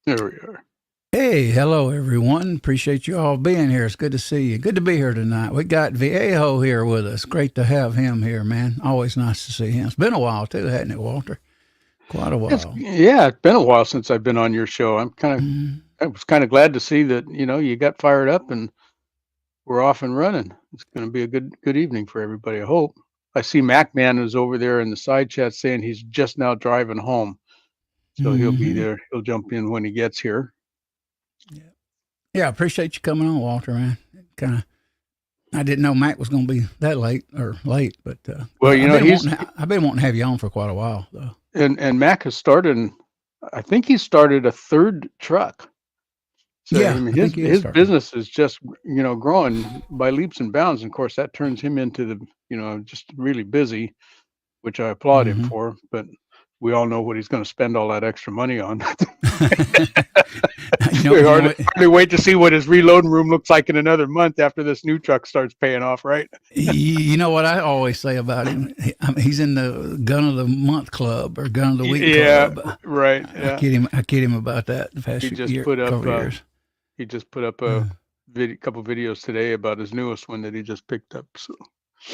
There we are. Hey, hello everyone. Appreciate you all being here. It's good to see you. Good to be here tonight. We got Viejo here with us. Great to have him here, man. Always nice to see him. It's been a while too, hasn't it, Walter? Quite a while. It's been a while since I've been on your show. Mm, I was kind of glad to see that you got fired up and we're off and running. It's going to be a good evening for everybody. I hope. I see MacMan is over there in the side chat saying he's just now driving home, so he'll be mm-hmm. there. He'll jump in when he gets here. Yeah. Yeah, I appreciate you coming on, Walter, man. Kind of. I didn't know Mac was going to be that late, but Well, I've been wanting to have you on for quite a while, though. and Mac has started. I think he started a third truck. So I Yeah, mean, I think he is his starting. business is just growing by leaps and bounds. And of course, that turns him into the just really busy, which I applaud him Mm-hmm. for. But we all know what he's going to spend all that extra money on. you know, We you know, hardly wait to see what his reloading room looks like in another month after this new truck starts paying off, right? You know what I always say about him? He's in the Gun of the Month Club or Gun of the Week Yeah, Club. right. I Yeah, kid him. I kid him about that the past he just put up couple of years. he just put up Uh, a couple videos today about his newest one that he just picked up. So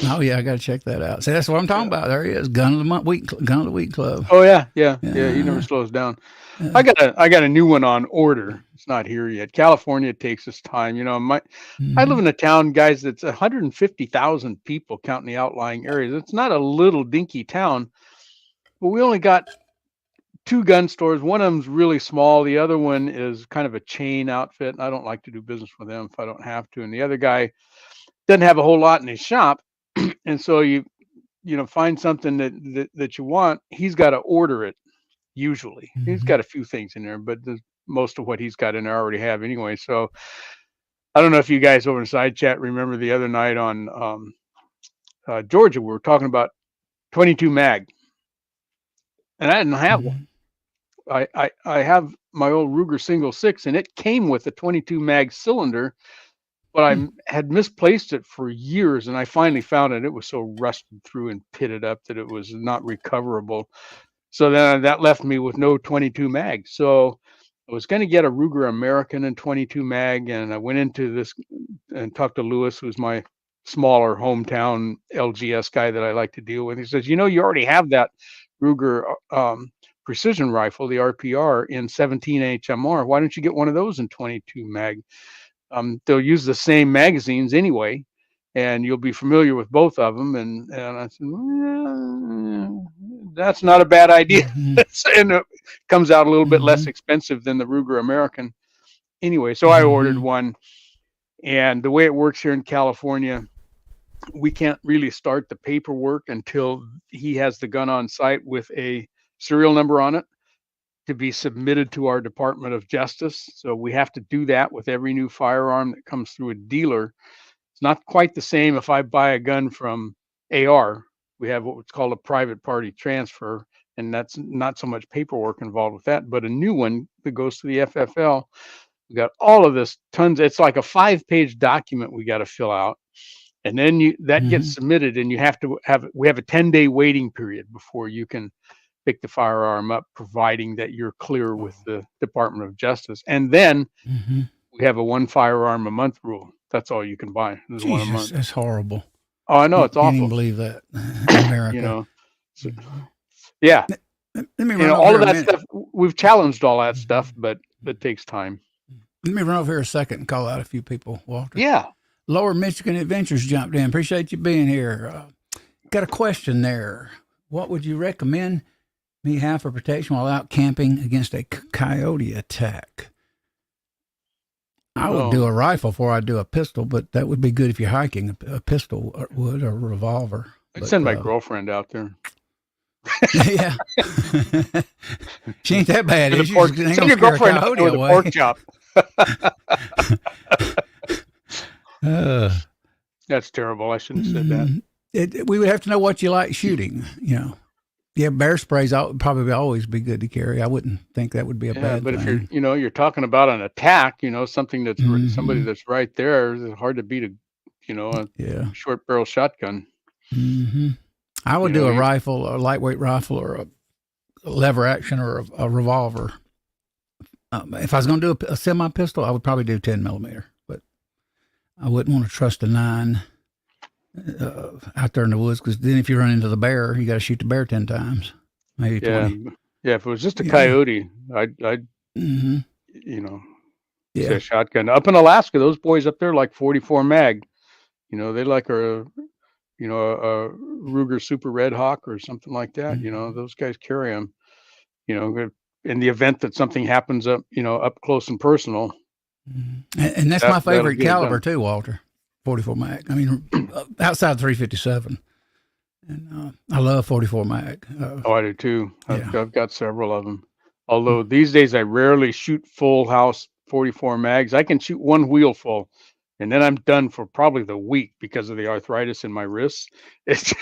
oh yeah, I got to check that out. See, that's what I'm talking yeah. about. There he is, Gun of the Month Week, Gun of the Week Club. Oh yeah. He never Yeah. slows down. Uh, I got a new one on order. It's not here yet. California takes its time. I live mm-hmm. in a town, guys, that's 150,000 people counting the outlying areas. It's not a little dinky town, but we only got two gun stores. One of them's really small. The other one is kind of a chain outfit, and I don't like to do business with them if I don't have to. And the other guy doesn't have a whole lot in his shop, and so you find something that you want. He's got to order it. Usually, he's Mm-hmm. got a few things in there, but most of what he's got in there I already have anyway. So I don't know if you guys over in side chat remember the other night on Georgia, we were talking about 22 mag, and I didn't have one. Mm-hmm. I have my old Ruger single six, and it came with a 22 mag cylinder, but I had misplaced it for years, and I finally found it. It was so rusted through and pitted up that it was not recoverable. So then that left me with no 22 mag. So I was going to get a Ruger American and 22 mag, and I went into this and talked to Lewis, who's my smaller hometown LGS guy that I like to deal with. He says, you already have that Ruger precision rifle, the RPR, in 17 HMR. Why don't you get one of those in 22 mag? They'll use the same magazines anyway, and you'll be familiar with both of them. And I said, well, that's not a bad idea. Mm-hmm. And it comes out a little bit less Mm-hmm. expensive than the Ruger American. Anyway, so I ordered Mm-hmm. one. And the way it works here in California, we can't really start the paperwork until he has the gun on site with a serial number on it to be submitted to our Department of Justice. So we have to do that with every new firearm that comes through a dealer. It's not quite the same if I buy a gun from AR. We have what's called a private party transfer, and that's not so much paperwork involved with that, but a new one that goes to the FFL. We got all of this tons. It's like a 5-page document we got to fill out, and then that gets Mm-hmm. submitted, and you have to have we have a 10-day waiting period before you can pick the firearm up, providing that you're clear with the Department of Justice. And then Mm-hmm. we have a one firearm a month rule. That's all you can buy. There's one a Jesus, month. that's horrible. Oh, I know You it's can't even awful. believe that in You America. know, so, Mhm. yeah, Let me run over all here of a that minute. stuff. We've challenged all that stuff, Mhm. but it takes time. Let me run over here a second and call out a few people, Walter. Yeah. Lower Michigan Adventures jumped in. Appreciate you being here. Got a question there. What would you recommend me have for protection while out camping against a coyote attack? I would do Oh, a rifle before I do a pistol, but that would be good if you're hiking. A pistol would, or a revolver. I'd But send my girlfriend out there yeah, she ain't that bad, with a is she? She pork. ain't Send gonna your scare a girlfriend out coyote there with a pork away. chop. uh, That's terrible. I shouldn't have said that. we would have to know what you like shooting. Yeah, bear sprays probably always be good to carry. I wouldn't think that would be a Yeah, bad but if you're, thing. you're talking about an attack, something somebody Hmm. that's right there, it's hard to beat a Yeah. short barrel shotgun. Hmm. I You would do know, a you rifle, a lightweight rifle, or a lever action, or a revolver. If I was going to do a semi pistol, I would probably do 10 millimeter, but I wouldn't want to trust a 9 out there in the woods, because then if you run into the bear, you got to shoot the bear 10 times, maybe Yeah, 20. yeah. If it was just a Yeah. coyote, I'd Mm-hmm. you know, say Yeah. a shotgun. Up in Alaska, those boys up there like 44 mag. They like a Ruger Super Red Hawk or something like that. Mm-hmm. Those guys carry them. In the event that something happens up close and personal, And that's my that'll favorite get it caliber done. too, Walter. 44 mag. I mean, outside 357, and I love 44 mag. Oh, I do too. Yeah. I've got several of them. Although these days I rarely shoot full house 44 mags. I can shoot one wheel full, and then I'm done for probably the week because of the arthritis in my wrists. It's,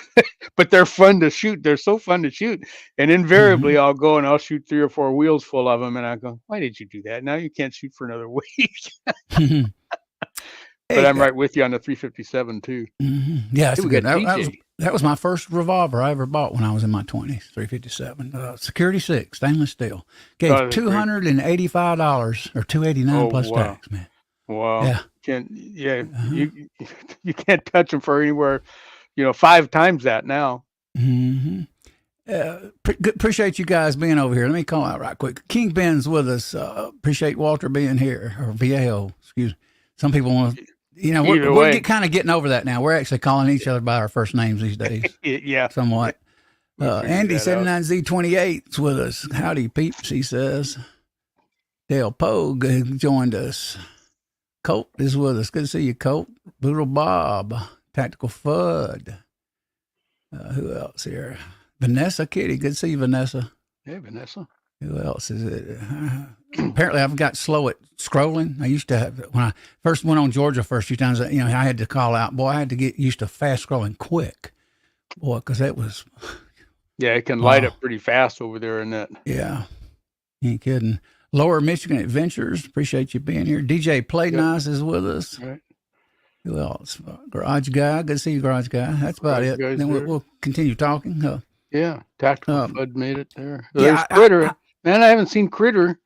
but they're fun to shoot. They're so fun to shoot. And Mm-hmm. invariably, I'll go and I'll shoot 3 or 4 wheels full of them, and I go, "Why did you do that? Now you can't shoot for another week." But Hey, I'm right with you on the 357 too. yeah, Hey, that's a we good. got That TJ. was my first revolver I ever bought when I was in my 20s. 357, Security 6, stainless steel. Gave Oh, they're great. $285 or 289 Oh plus wow, tax, man. wow. Yeah. Yeah, Uh-huh. you can't touch them for anywhere 5 times that now. Mm-hmm. Appreciate you guys being over here. Let me call out right quick. Kingpin's with us. Appreciate Walter being here, or VAO. Excuse me. Some people want to, Either we're way, kind of getting over that now. We're actually calling each other by our first names these days, yeah, somewhat. we figured Andy that out. 79Z28's with us. Howdy, peeps, he says. Dale Pogue joined us. Colt is with us. Good to see you, Colt. Boodle Bob, Tactical Fud. Who else here? Vanessa Kitty. Good to see you, Vanessa. Hey, Vanessa. Who else is it? Apparently, I've got slow at scrolling. I used to have, when I first went on Georgia first few times, I had to call out. Boy, I had to get used to fast scrolling quick. Boy, because that was. Yeah, it can light Wow. up pretty fast over there in that. Yeah. You ain't kidding. Lower Michigan Adventures. Appreciate you being here. DJ Play Yep. Nice is with us. Right. Who else? Garage Guy. Good to see you, Garage Guy. That's about Garage it. Guy's Then there. we'll continue talking. Yeah, Tactical Um, Fud made it there. yeah, There's Critter. Man, I haven't seen Critter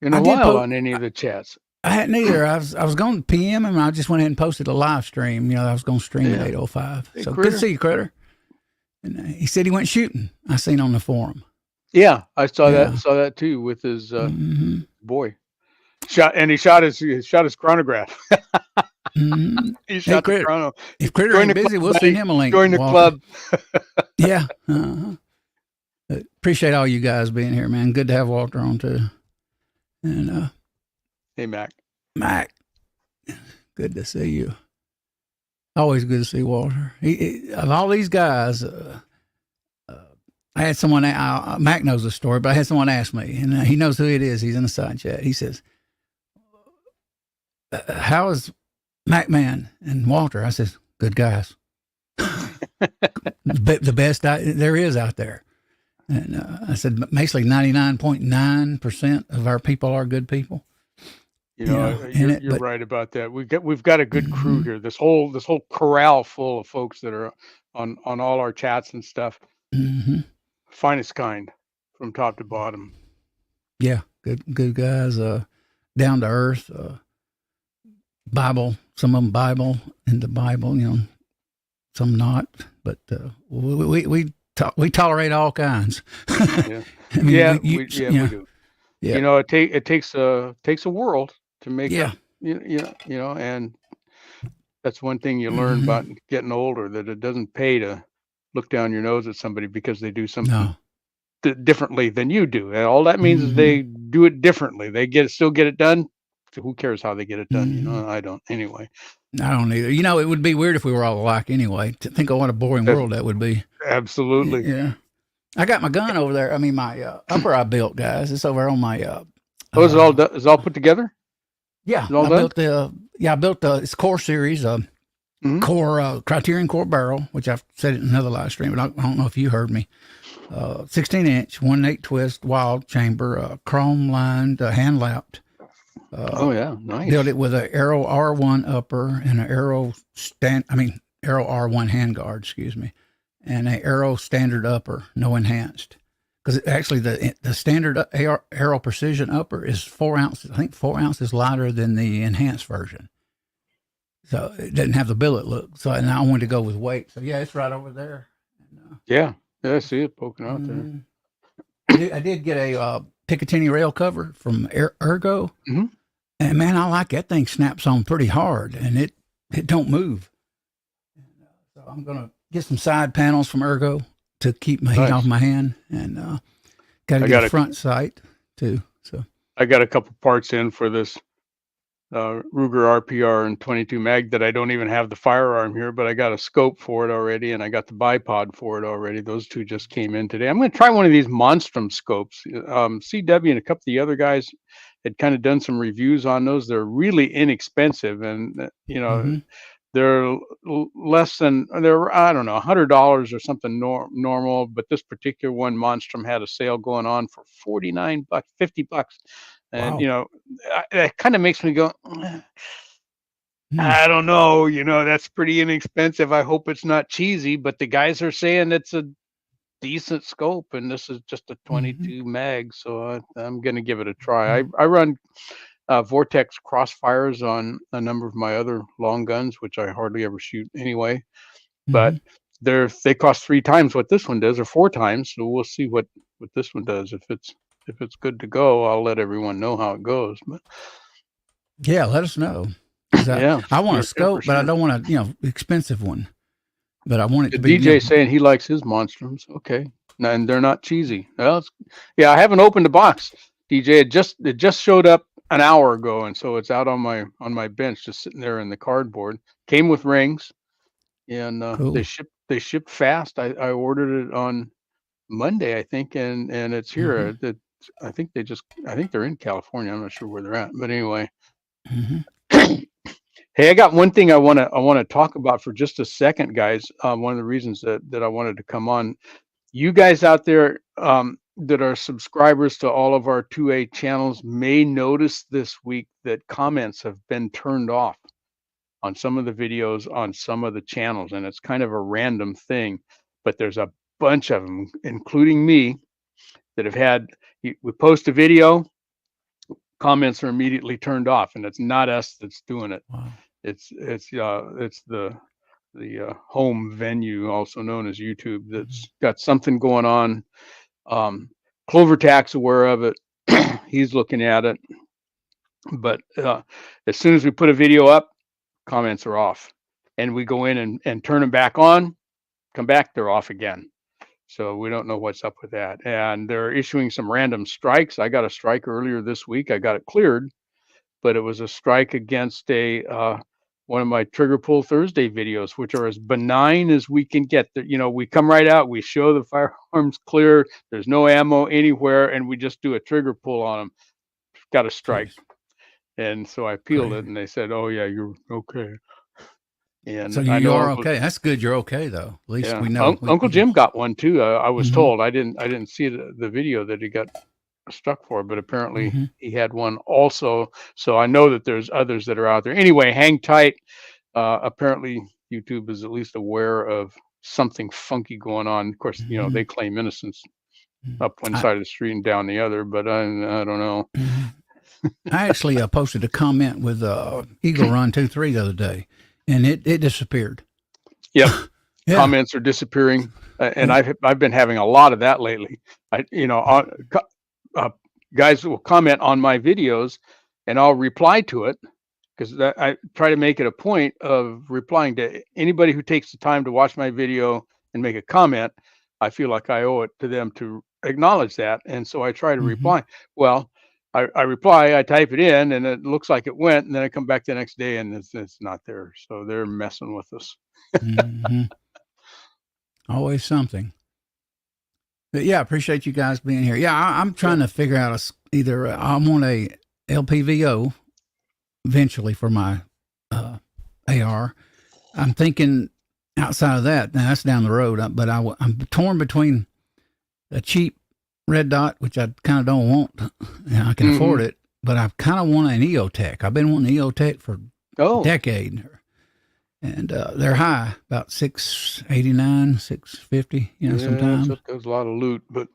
in a I did while post. on any of the chats. I hadn't either. I was going to PM him, and I just went ahead and posted a live stream. I was going to stream Yeah. at 8:05. Hey, So good Critter. to see you, Critter. And he said he went shooting. I seen on the forum. Yeah, I saw Yeah. that. Saw that too with his Mm-hmm. boy. He shot his chronograph. Mm-hmm. He Hey, shot the Critter. chrono. If Critter Join ain't the busy, club, we'll buddy. send him a link. Join the Walter. club. Yeah. Uh-huh. Appreciate all you guys being here, man. Good to have Walter on too. And Hey, Mac. Mac, good to see you. Always good to see Walter. Of all these guys, I had someone. Mac knows the story, but I had someone ask me, and he knows who it is. He's in the side chat. He says, "How is Mac Man and Walter?" I says, "Good guys, the best there is out there." And I said, basically 99.9% of our people are good people. You're right about that. We've got a good crew here. This whole corral full of folks that are on all our chats and stuff. Mm-hmm. Finest kind, from top to bottom. Yeah, good guys. Down to earth. Bible. Some of them Bible into Bible. Some not. But we tolerate all kinds. Yeah. I mean, we do. Yeah. It takes a world to make Yeah. and that's one thing you learn about getting older, that it doesn't pay to look down your nose at somebody because they do something differently than you do. And all that means is they do it differently. They still get it done. So who cares how they get it done? I don't anyway. I don't either. It would be weird if we were all alike anyway. To think of what a boring world that would be. Absolutely. Yeah. I got my gun over there. I mean, my upper I built, guys. It's over on my. Is it all done? Is it all put together? Yeah, I built it's Core series, Core Criterion Core barrel, which I've said it in another live stream, but I don't know if you heard me. 16-inch, 1/8 twist, wild chamber, chrome lined, hand lapped. Oh yeah, nice. Built it with an Arrow R1 upper and an Arrow Arrow R1 handguard, excuse me, and an Arrow standard upper, no enhanced. because actually the standard Arrow Precision upper is 4 ounces. I think 4 ounces lighter than the enhanced version. So it doesn't have the billet look. So and I wanted to go with weight. So yeah, it's right over there. And, Yeah, I see it poking out there. mm, I did get a Picatinny rail cover from Ergo, Mhm. and man, I like that thing. Snaps on pretty hard, and it don't move. So I'm gonna get some side panels from Ergo to keep my heat off my hand, and got to get a front sight too. So I got a couple parts in for this Ruger RPR and 22 mag that I don't even have the firearm here, but I got a scope for it already, and I got the bipod for it already. Those two just came in today. I'm going to try one of these Monstrum scopes. CW and a couple of the other guys had kind of done some reviews on those. They're really inexpensive, and they're less than, they're, I don't know, $100 or something normal, but this particular one, Monstrum, had a sale going on for $49, $50. And, wow. That kind of makes me go, I don't know, that's pretty inexpensive. I hope it's not cheesy, but the guys are saying it's a decent scope, and this is just a 22 mag, so I'm going to give it a try. I run Vortex crossfires on a number of my other long guns, which I hardly ever shoot anyway, but they cost 3 times what this one does, or 4 times. So we'll see what this one does. If it's good to go, I'll let everyone know how it goes. But yeah, let us know. I want a scope, but I don't want a expensive one. But I want it to be. DJ saying he likes his Monstrums. Okay, and they're not cheesy. Well, I haven't opened the box. DJ, it just showed up an hour ago, and so it's out on my bench, just sitting there in the cardboard. Came with rings, and cool. they shipped fast. I ordered it on Monday, I think, and it's here. I think they're in California. I'm not sure where they're at, but anyway. Hey, I got one thing I want to talk about for just a second, guys. One of the reasons that I wanted to come on, you guys out there that are subscribers to all of our 2A channels may notice this week that comments have been turned off on some of the videos on some of the channels, and it's kind of a random thing, but there's a bunch of them, including me, that have had, we post a video, comments are immediately turned off, and it's not us that's doing it. Wow. It's the home venue, also known as YouTube, that's got something going on. Clover Tack's aware of it. He's looking at it, but as soon as we put a video up, comments are off, and we go in and turn them back on, come back, they're off again. So we don't know what's up with that, and they're issuing some random strikes. I got a strike earlier this week. I got it cleared, but it was a strike against one of my Trigger Pull Thursday videos, which are as benign as we can get. We come right out, we show the firearms clear, there's no ammo anywhere, and we just do a trigger pull on them. Got a strike. And so I peeled it, and they said, "Oh yeah, you're okay." And so you are okay. That's good. You're okay though. At least we know. Uncle Jim got one too. I was told. I didn't see the video that he got struck for, but apparently he had one also. So I know that there's others that are out there. Anyway, hang tight. Apparently YouTube is at least aware of something funky going on. Of course, they claim innocence up one side of the street and down the other, but I don't know. I actually posted a comment with Eagle Run 2-3 the other day, and it disappeared. Yep. Yeah. Comments are disappearing, and I've been having a lot of that lately. Guys will comment on my videos, and I'll reply to it, because I try to make it a point of replying to anybody who takes the time to watch my video and make a comment. I feel like I owe it to them to acknowledge that, and so I try to reply. Well, I reply, I type it in, and it looks like it went, and then I come back the next day, and it's not there. So they're messing with us. Always something. But yeah, I appreciate you guys being here. Yeah, I'm trying to figure out either I want a LPVO eventually for my AR. I'm thinking outside of that. Now that's down the road, but I'm torn between a cheap red dot, which I kind of don't want. I can afford it, but I kind of want an EOTech. I've been wanting EOTech for a decade, and they're high, about $689, $650. Sometimes there's a lot of loot, but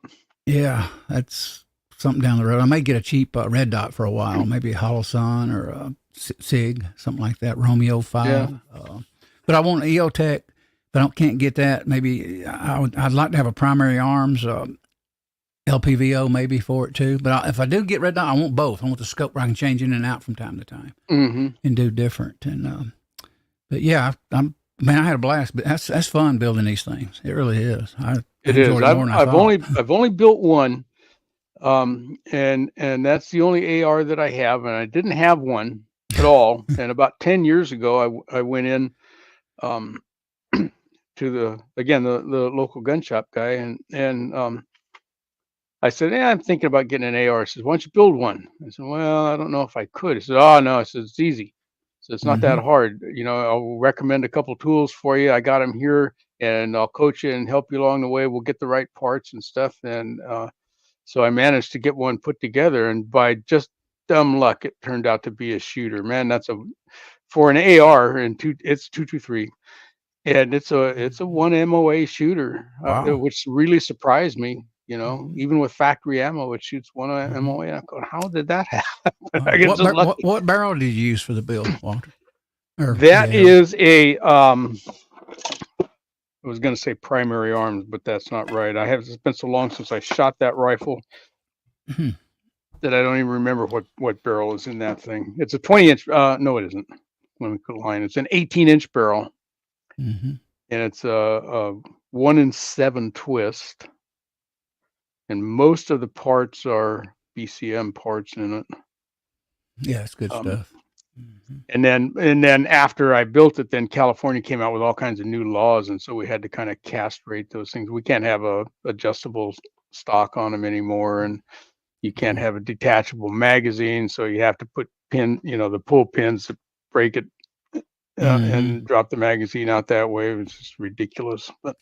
Yeah, that's something down the road. I may get a cheap red dot for a while, maybe a Hollow Sun or a Sig, something like that, Romeo 5. Yeah. But I want an EOTech. If can't get that, maybe I'd like to have a primary arms LPVO maybe for it too. But if I do get red dot, I want both. I want the scope where I can change in and out from time to time and do different. And but yeah, man, I had a blast. But that's fun building these things. It really is. It is. I've only built one, and that's the only AR that I have, and I didn't have one at all. And about 10 years ago, I went in to the local gun shop guy, and I said, "Yeah, I'm thinking about getting an AR." He says, "Why don't you build one?" I said, "Well, I don't know if I could." He said, "Oh no," I said, "It's easy." So it's not that hard. I'll recommend a couple tools for you. I got them here, and I'll coach you and help you along the way. We'll get the right parts and stuff. And so I managed to get one put together, and by just dumb luck, it turned out to be a shooter. Man, for an AR, and it's 223, and it's a one MOA shooter, Wow. which really surprised me. Even with factory ammo, it shoots one MOA. I'm going, how did that happen? I get just lucky. What barrel did you use for the build, Walter? That is a I was going to say primary arms, but that's not right. It's been so long since I shot that rifle that I don't even remember what barrel is in that thing. It's a 20-inch. No, it isn't. Let me put a line. It's an 18-inch barrel, and it's a 1-in-7 twist. And most of the parts are BCM parts in it. Yeah, it's good stuff. And then after I built it, then California came out with all kinds of new laws, and so we had to kind of castrate those things. We can't have a adjustable stock on them anymore, and you can't have a detachable magazine, so you have to put the pull pins to break it and drop the magazine out that way. It was just ridiculous. But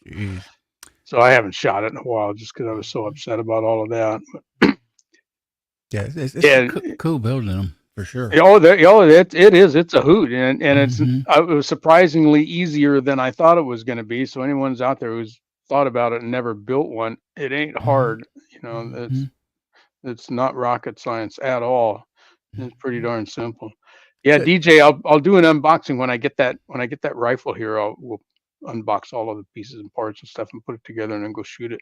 so I haven't shot it in a while just because I was so upset about all of that. Yeah, it's cool building them for sure. It is. It's a hoot, and it was surprisingly easier than I thought it was going to be. So anyone's out there who's thought about it and never built one, it ain't hard. It's not rocket science at all. It's pretty darn simple. Yeah, DJ, I'll do an unboxing when I get that rifle here. We'll unbox all of the pieces and parts and stuff and put it together and then go shoot it.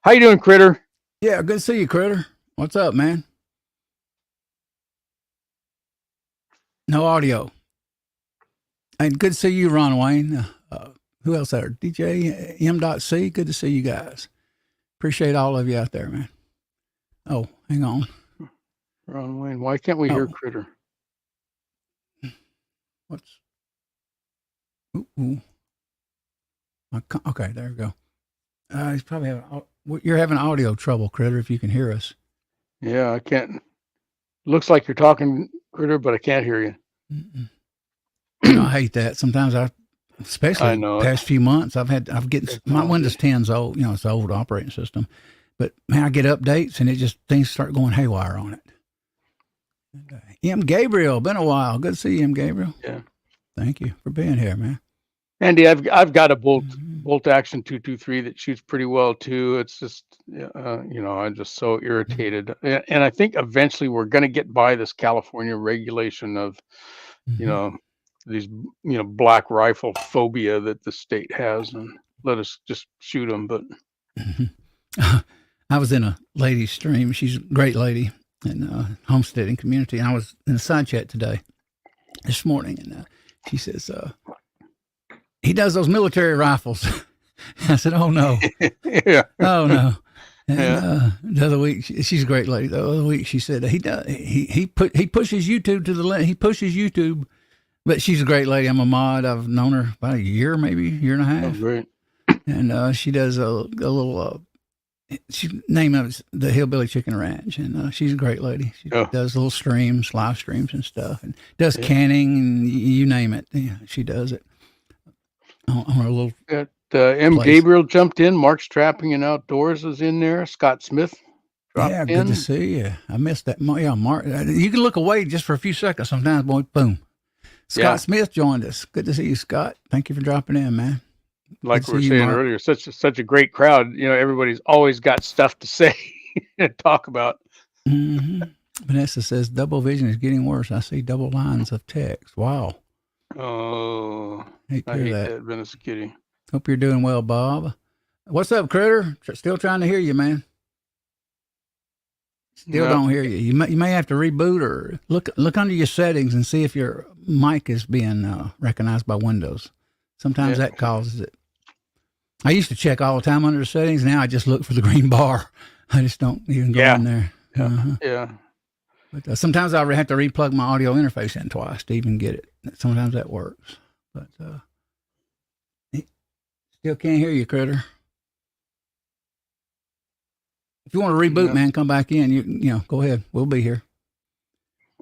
How you doing, Critter? Yeah, good to see you, Critter. What's up, man? No audio. And good to see you, Ron Wayne. Who else there? DJ M.C. Good to see you guys. Appreciate all of you out there, man. Oh, hang on. Ron Wayne, why can't we hear Critter? What's... Ooh. Okay, there we go. He's probably you're having audio trouble, Critter, if you can hear us. Yeah, I can't. Looks like you're talking, Critter, but I can't hear you. I hate that. Sometimes especially the past few months, I've getting my Windows 10's old, it's an old operating system. But man, I get updates and things start going haywire on it. M. Gabriel, been a while. Good to see you, M. Gabriel. Yeah. Thank you for being here, man. Andy, I've got a bolt action 223 that shoots pretty well too. It's just I'm just so irritated, and I think eventually we're going to get by this California regulation of these black rifle phobia that the state has, and let us just shoot them. But I was in a lady's stream. She's a great lady in the homesteading community. And I was in a side chat this morning, and she says, he does those military rifles. I said, "Oh no, yeah, oh no." And the other week, she's a great lady. The other week, she said he pushes YouTube to the left. He pushes YouTube, but she's a great lady. I'm a mod. I've known her about a year, maybe year and a half. Oh, great. And she does a little. She's name of it the Hillbilly Chicken Ranch, and she's a great lady. She does little streams, live streams, and stuff, and does canning and you name it. Yeah, she does it. On her little M. Place. Gabriel jumped in. Mark's Trapping and Outdoors was in there. Scott Smith dropped in. Good to see you. I missed that. Yeah, Mark. You can look away just for a few seconds sometimes, boy. Boom. Scott Smith joined us. Good to see you, Scott. Thank you for dropping in, man. Like we were saying earlier, such a great crowd. Everybody's always got stuff to say. talk about. Mm-hmm. Vanessa says double vision is getting worse. I see double lines of text. Wow. Oh, Hate to I hear hate that. that, Venice Kitty. Hope you're doing well, Bob. What's up, Critter? Still trying to hear you, man. Still No, don't hear you. You may have to reboot or look under your settings and see if your mic is being recognized by Windows. Sometimes yeah, that causes it. I used to check all the time under the settings. Now I just look for the green bar. I just don't even go in there. yeah, Uh-huh. yeah. But sometimes I have to replug my audio interface in twice to even get it. Sometimes that works. But still can't hear you, Critter. If you want to reboot, man, come back in. You know, go ahead. We'll be here.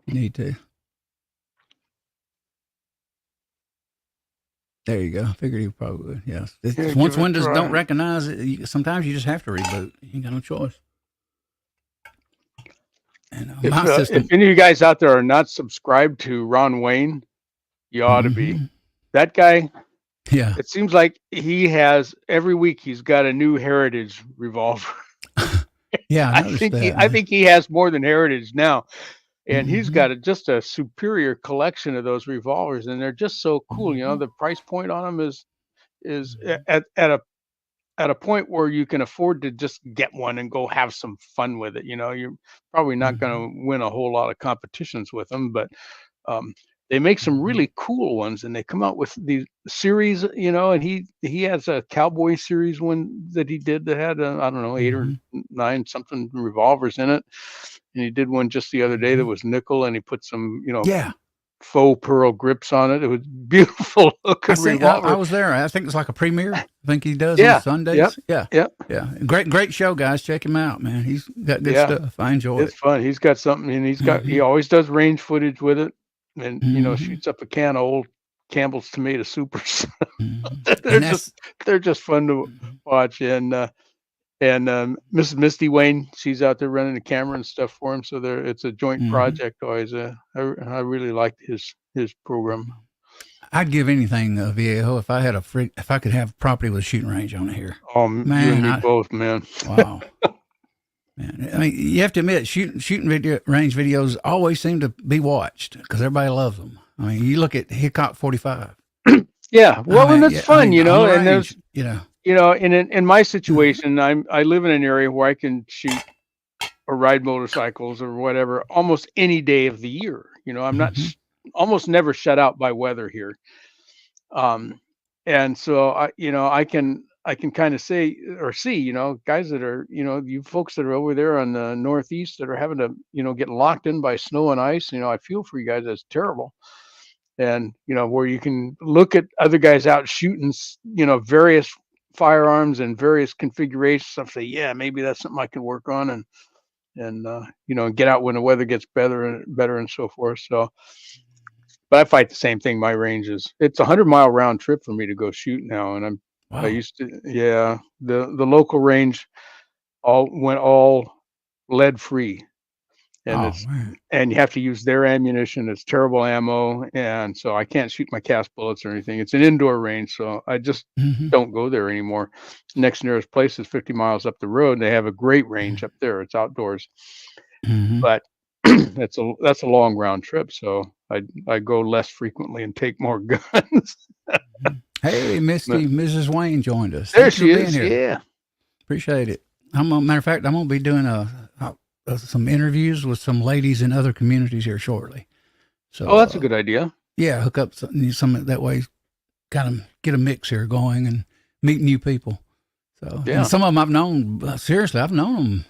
You need to. There you go. I figured you probably would. Yes. Once Windows don't recognize it, sometimes you just have to reboot. You ain't got no choice. And my system. If any of you guys out there are not subscribed to Ron Wayne, you ought to be. That guy. Yeah. It seems like he has every week. He's got a new Heritage revolver. Yeah, I think he has more than Heritage now, and he's got just a superior collection of those revolvers, and they're just so cool. You know, the price point on them is at a point where you can afford to just get one and go have some fun with it. You know, you're probably not going to win a whole lot of competitions with them, but they make some really cool ones, and they come out with these series, you know, and he has a cowboy series one that he did that had, I don't know, 8 or 9 something revolvers in it. And he did one just the other day that was nickel, and he put some, you know, faux pearl grips on it. It was beautiful looking revolver. I was there. I think it's like a premiere. I think he does on Sundays. Yeah. Great show, guys. Check him out, man. He's got good stuff. I enjoy it. It's fun. He's got something, and he always does range footage with it. And you know, shoots up a can of old Campbell's tomato supers. they're just fun to watch. And Mrs. Misty Wayne, she's out there running the camera and stuff for him. So it's a joint project always. I really liked his program. I'd give anything, Viejo, if I could have property with a shooting range on it here. Oh man, you and me both, man. Wow. Man, I mean, you have to admit, shooting range videos always seem to be watched because everybody loves them. I mean, you look at Hickok 45. Yeah, well, and it's fun, you know. And there's, you know, in my situation, I live in an area where I can shoot or ride motorcycles or whatever almost any day of the year. You know, I'm not almost never shut out by weather here. And so I can kind of say or see, you know, guys that are, you know, you folks that are over there on the Northeast that are having to, you know, get locked in by snow and ice. You know, I feel for you guys. That's terrible. And, you know, where you can look at other guys out shooting, you know, various firearms and various configurations stuff. Say, yeah, maybe that's something I can work on and you know, get out when the weather gets better and so forth. So, but I fight the same thing. My range it's 100-mile round trip for me to go shoot now. And I used to, the local range went all lead free. And and you have to use their ammunition. It's terrible ammo. And so I can't shoot my cast bullets or anything. It's an indoor range. So I just don't go there anymore. Next nearest place is 50 miles up the road. They have a great range up there. It's outdoors, but that's a long round trip. So I go less frequently and take more guns. Hey, Misty, Mrs. Wayne joined us. There she is. Yeah. Appreciate it. Matter of fact, I'm going to be doing some interviews with some ladies in other communities here shortly. So, that's a good idea. Yeah, hook up some that way, kind of get a mix here going and meet new people. So, yeah, some of them I've known. Seriously, I've known them.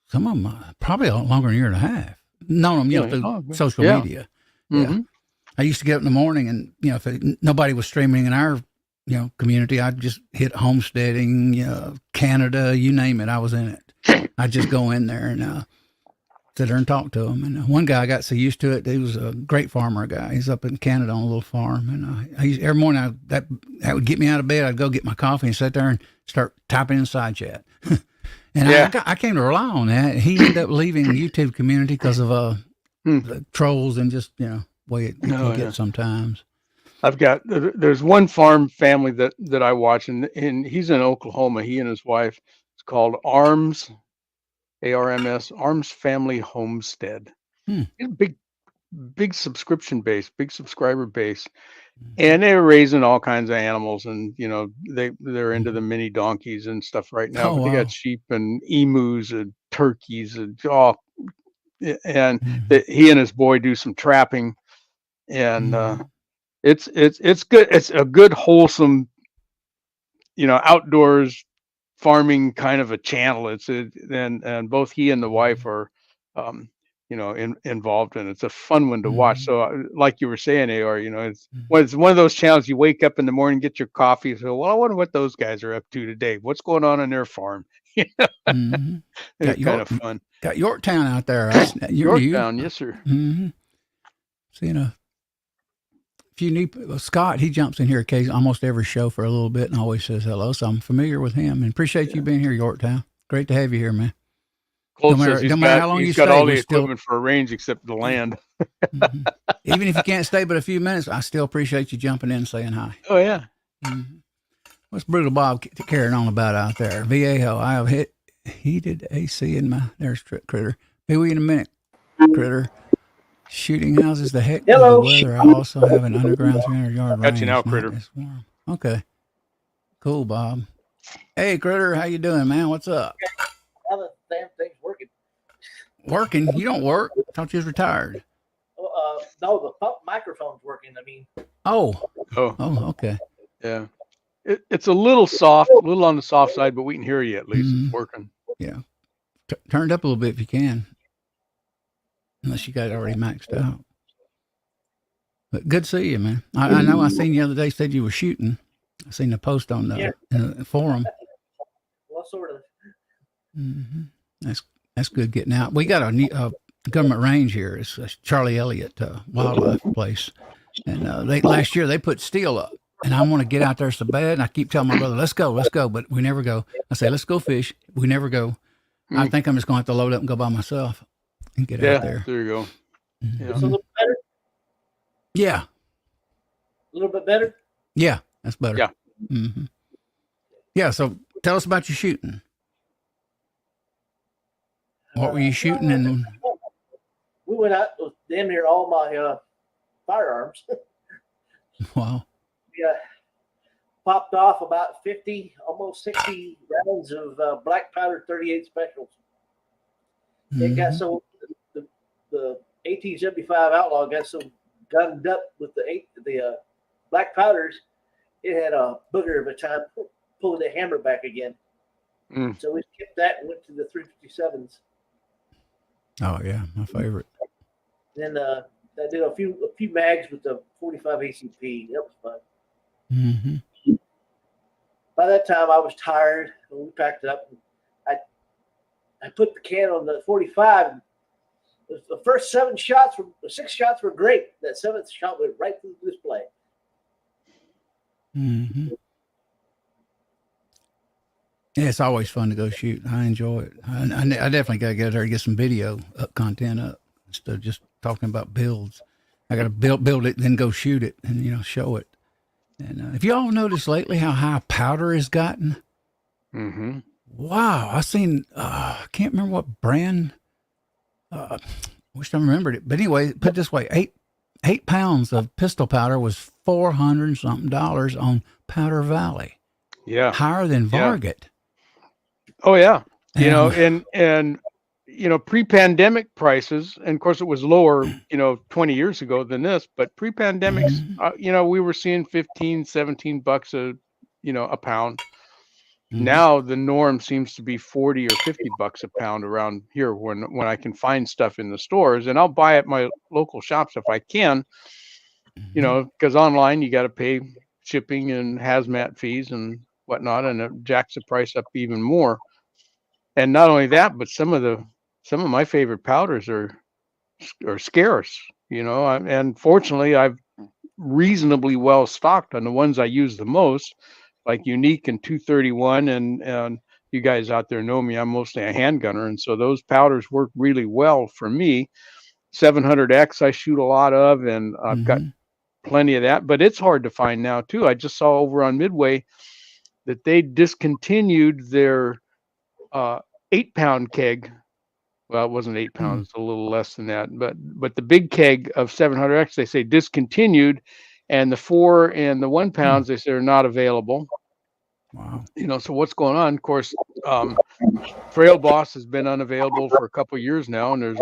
Some of them probably longer than a year and a half. Known them, through social media. Yeah, I used to get up in the morning, and if nobody was streaming in our community, I'd just hit homesteading, Canada, you name it, I was in it. I'd just go in there and sit there and talk to them. And one guy, I got so used to it. He was a great farmer guy. He's up in Canada on a little farm. And every morning, that would get me out of bed. I'd go get my coffee and sit there and start typing in side chat. And I came to rely on that. He ended up leaving the YouTube community because of the trolls and just, way it can get sometimes. There's one farm family that I watch, and he's in Oklahoma. He and his wife. It's called Arms ARMS, Arms Family Homestead. Hmm. It's a big subscription base, big subscriber base. And they're raising all kinds of animals, and they're into the mini donkeys and stuff right now. Oh, But they got wow. sheep and emus and turkeys and and Mhm. he and his boy do some trapping, and Mhm. it's good. It's a good wholesome, outdoors farming kind of a channel. And both he and the wife are, um, involved in it. It's a fun one to watch. Mhm. So, like you were saying, AR, Mhm. it's one of those channels. You wake up in the morning, get your coffee. So, well, I wonder what those guys are up to today. What's going on their farm? Mhm. It's kind of fun. Got Yorktown out there. You. Yorktown, yes, sir. Mhm. Seeing a few new Scott, he jumps in here occasionally, almost every show for a little bit and always says hello. So I'm familiar with him and appreciate you Yeah. being here, Yorktown. Great to have you here, man. Colt says No matter how long you he's got stay, all the we still. equipment for a range except the Yeah. land. Mhm. Even if you can't stay but a few minutes, I still appreciate you jumping in and saying hi. Oh yeah. Mhm. What's Brutal Bob carrying on about out there? VAO, I have heated AC in my, there's Critter. Be with you in a minute, Critter. Shooting houses, the heck with the Hello. weather. I also have an underground 300-yard Got you now, range. Night Critter. is warm. Okay, cool, Bob. Hey, Critter, how you doing, man? What's up? How the damn thing's working? Working? You don't work? I thought you was retired. No, the microphone's working. I mean, Oh, Oh, okay. yeah. It's a little soft, a little on the soft side, but we can hear you at least. It's Mm, working. yeah. Turned up a little bit if you can, unless you got it already maxed out. But good to see you, man. I know I seen you the other day, said you were shooting. I seen the post on Yeah. the forum. what sort of? Mm-hmm. That's good getting out. We got a new government range here. It's a Charlie Elliott wildlife place, and last year they put steel up, and I want to get out there so bad. And I keep telling my brother, let's go, but we never go. I say, let's go fish. We never go. I think I'm just going to have to load up and go by myself and get out there. There you go. Mm-hmm. It's a little better. Yeah, A little bit better. yeah, that's better. Yeah. Mm-hmm. Yeah. So tell us about your shooting. What were you shooting? And We went out with damn near all my firearms. wow. We popped off about 50, almost 60 rounds of black powder 38 specials. It got so the 1875 Outlaw got so gunned up with the black powders, it had a booger of a time pulling the hammer back again. Mm. So we kept that and went to the 357s. Oh yeah, my favorite. Then I did a few mags with the 45 ACP. That was fun. Mm-hmm. By that time, I was tired. And we packed it up. I put the can on the 45. The first 6 shots were great. That seventh shot went right through the display. Mm-hmm. Yeah, it's always fun to go shoot. I enjoy it. I definitely got to get there and get some video content up instead of just talking about builds. I got to build it, then go shoot it, and show it. And if y'all noticed lately how high powder has gotten, Mm-hmm. wow! I seen I can't remember what brand. Wish I remembered it, but anyway, put it this way: 8 pounds of pistol powder was $400 something on Powder Valley. Yeah. Higher than Varget. Oh yeah. And pre-pandemic prices, and of course it was lower, 20 years ago than this, but pre-pandemics, we were seeing $15-17 a pound. Mm-hmm. Now the norm seems to be $40 or $50 a pound around here when I can find stuff in the stores, and I'll buy at my local shops if I can, because online you got to pay shipping and hazmat fees and whatnot, and it jacks the price up even more. And not only that, but some of my favorite powders are scarce, and fortunately I've reasonably well stocked on the ones I use the most, like Unique and 231, and you guys out there know me, I'm mostly a handgunner, and so those powders work really well for me. 700X I shoot a lot of, and I've got plenty of that, but it's hard to find now too. I just saw over on Midway that they discontinued their 8-pound keg Well, it wasn't 8 Hmm. pounds, it's a little less than that. But the big keg of 700X, they say discontinued, and the 4 and the 1 pounds, they say are not available. Wow. So what's going on? Of course, Trail Boss has been unavailable for a couple of years now, and there's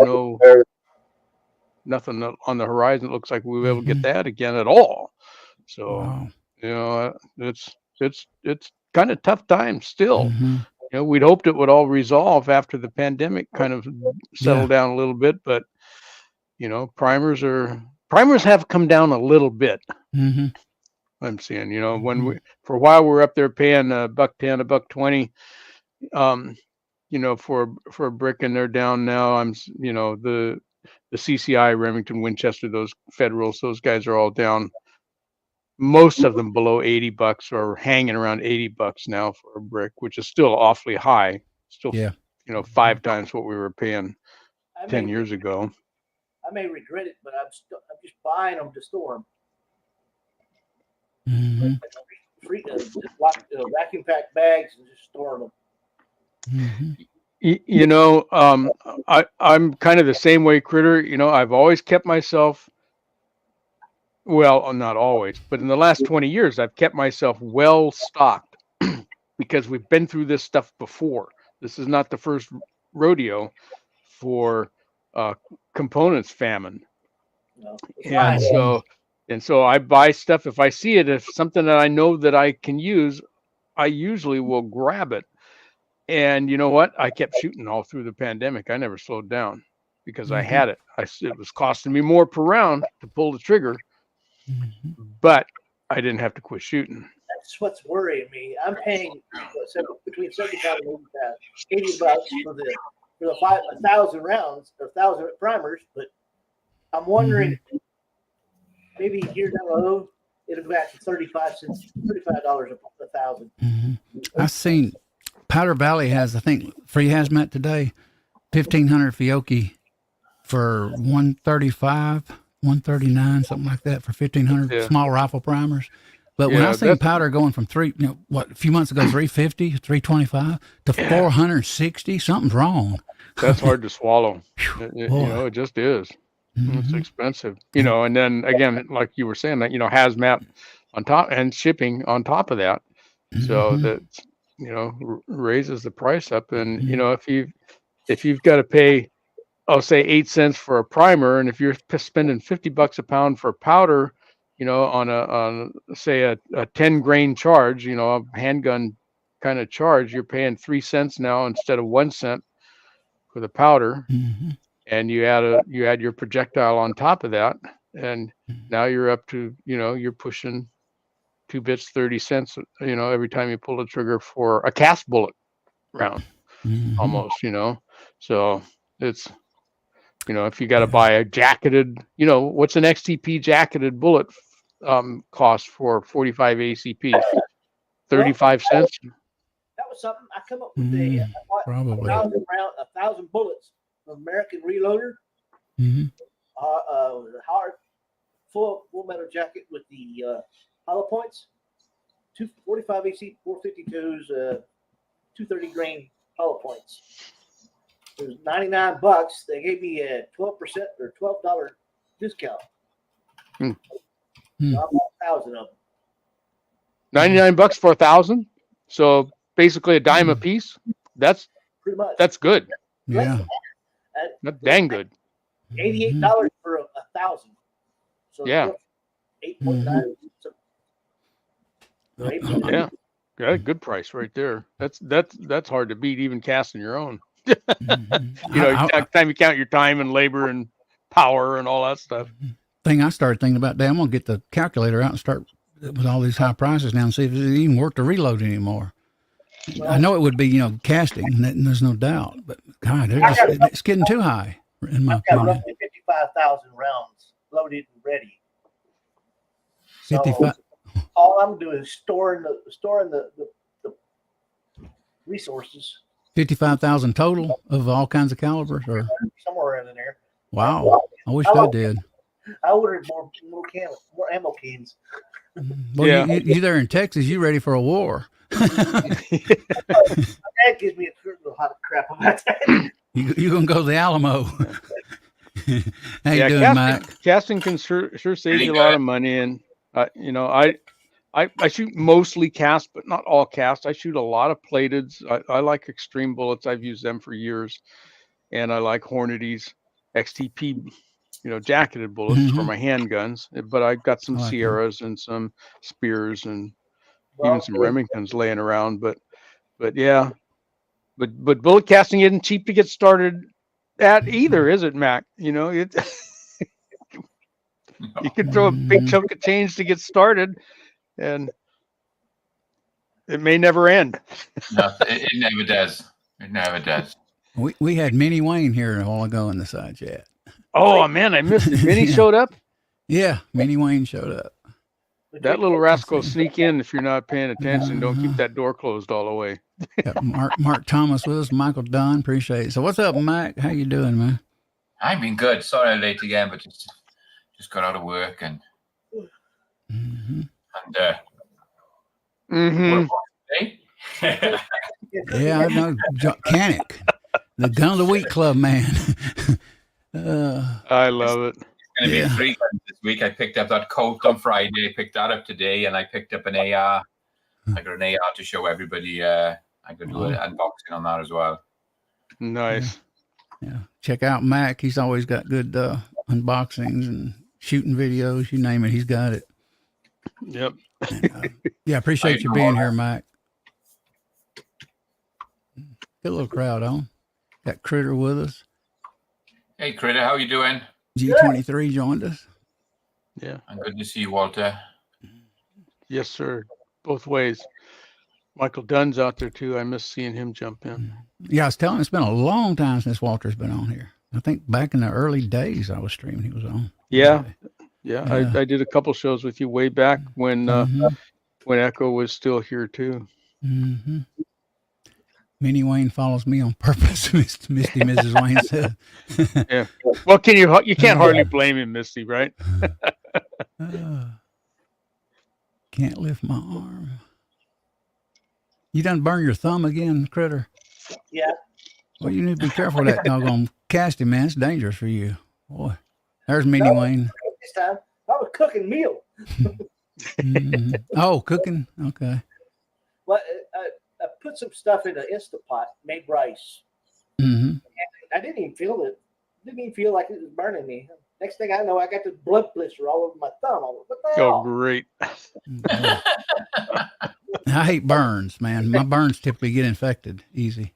nothing on the horizon. It looks like we'll be able to get that again at all. So, Wow. it's kind of tough times still. Mm-hmm. We'd hoped it would all resolve after the pandemic kind of settled down a little bit, but primers have come down a little bit. Mm-hmm. I'm seeing, when for a while we were up there paying $1.10, $1.20, for a brick, and they're down now. The CCI, Remington, Winchester, those Federals, those guys are all down. Most of them below $80 or hanging around $80 now for a brick, which is still awfully high. Still, 5 times what we were paying 10 years ago. I may regret it, but I'm just buying them to store them. Mm-hmm. Just vacuum pack bags and just store them. Mm-hmm. I'm kind of the same way, Critter. I've always kept myself, well, not always, but in the last 20 years, I've kept myself well stocked because we've been through this stuff before. This is not the first rodeo for components famine. No, and so I buy stuff. If I see it, if something that I know that I can use, I usually will grab it. And you know what? I kept shooting all through the pandemic. I never slowed down because I had it. It was costing me more per round to pull the trigger, but I didn't have to quit shooting. That's what's worrying me. I'm paying between $75 and $80 for the 1,000 rounds or 1,000 primers, but I'm wondering maybe here down the road it'll go back to $35 a 1,000. I've seen Powder Valley has, I think, free hazmat today, 1,500 Fiocchi for 135, 139, something like that for 1,500 small rifle primers. But when I seen powder going from a few months ago, 350, 325 to 460, something's wrong. That's hard to swallow. It just is. It's expensive, and then again, like you were saying, that, hazmat on top and shipping on top of that. So that, raises the price up. And, if you've got to pay, I'll say 8 cents for a primer, and if you're spending $50 a pound for powder, on say a 10 grain charge, a handgun kind of charge, you're paying 3 cents now instead of 1 cent for the powder. And you add your projectile on top of that, and now you're up to, you're pushing 2 bits, 30 cents, every time you pull the trigger for a cast bullet round, almost, so it's, if you got to buy a jacketed, what's an XTP jacketed bullet cost for 45 ACP? 35 cents. That was something I come up with. Probably 1,000 bullets from American Reloader. Hard full metal jacket with the hollow points. 245 AC 452s, 230 grain hollow points. It was $99. They gave me a 12% or $12 discount. So I bought 1,000 of them. $99 for 1,000. So basically a dime a piece. That's pretty much. That's good. Yeah, that's dang good. $88 for 1,000. So yeah, 8.9. Yeah, good price right there. That's hard to beat, even casting your own. Time you count your time and labor and power and all that stuff. I started thinking about, I'm gonna get the calculator out and start with all these high prices now and see if it even worked to reload anymore. Well, I know it would be, casting, and there's no doubt, but God, it's getting too high in my opinion. Roughly 55,000 rounds loaded and ready. 55. All I'm doing is storing the resources. 55,000 total of all kinds of calibers, or somewhere in there. Wow, I wish I did. I ordered more ammo cans. Well, yeah. you there in Texas, you ready for a war? That gives me a lot of crap about that. You gonna go to the Alamo? How you doing, Mike? casting can sure save Pretty you a good. lot of money, and you know, I shoot mostly cast, but not all cast. I shoot a lot of plateds. I like extreme bullets. I've used them for years, and I like Hornady's XTP, you know, jacketed bullets for Mhm. my handguns. But I've got some I like 'em. Sierras and some Spears and even Well, some Remingtons laying around. But yeah, but bullet casting isn't cheap to get started at either, is it, Mac? You know, it you could throw a big Mhm. chunk of change to get started, and it may never end. No, it never does. It never does. We had Minnie Wayne here a while ago in the side chat. Oh man, I missed it. Minnie Yeah. showed up. Yeah, Minnie Wayne showed up. That little rascal will sneak in if you're not paying attention. Don't keep Uh-huh. that door closed all the way. Got Mark Thomas with us, Michael Dunn. Appreciate it. So what's up, Mike? How you doing, man? I've been good. Sorry I'm late again, but just got out of work and Mm-hmm. Mm-hmm. Hey? Yeah, I know. Canic, the Gun of the Week Club man. I love it. Going to be Yeah. 3 guns this week. I picked up that Colt on Friday. I picked that up today, and I picked up an AR. I got an AR to show everybody. I could do an unboxing on that as well. Nice. Yeah, check out Mac. He's always got good unboxings and shooting videos. You name it, he's got it. Yep. And, yeah, appreciate you being here, Mike. Get a little crowd on. Got Critter with us. Hey, Critter, how you doing? G23 joined us. Yeah. I'm good to see you, Walter. Yes, sir. Both ways. Michael Dunn's out there too. I miss seeing him jump in. Yeah, I was telling him it's been a long time since Walter's been on here. I think back in the early days I was streaming, he was on. Yeah. Yeah. Yeah. I did a couple shows with you way back when when Echo was still here too. Mm-hmm. Minnie Wayne follows me on purpose, Misty Mrs. Wayne said. Yeah. Well, you can't hardly blame him, Misty, right? Can't lift my arm. You done burn your thumb again, Critter? Yeah. Well, you need to be careful with that doggone casting, man. It's dangerous for you. Boy, there's Minnie Wayne. This time I was cooking meal. Mhm. Oh, cooking? Okay. Well, I put some stuff in an Instapot, made rice. Mm-hmm. I didn't even feel it. Didn't even feel like it was burning me. Next thing I know, I got this blood blister all over my thumb. I went, what the Oh, hell? great. I hate burns, man. My burns typically get infected easy.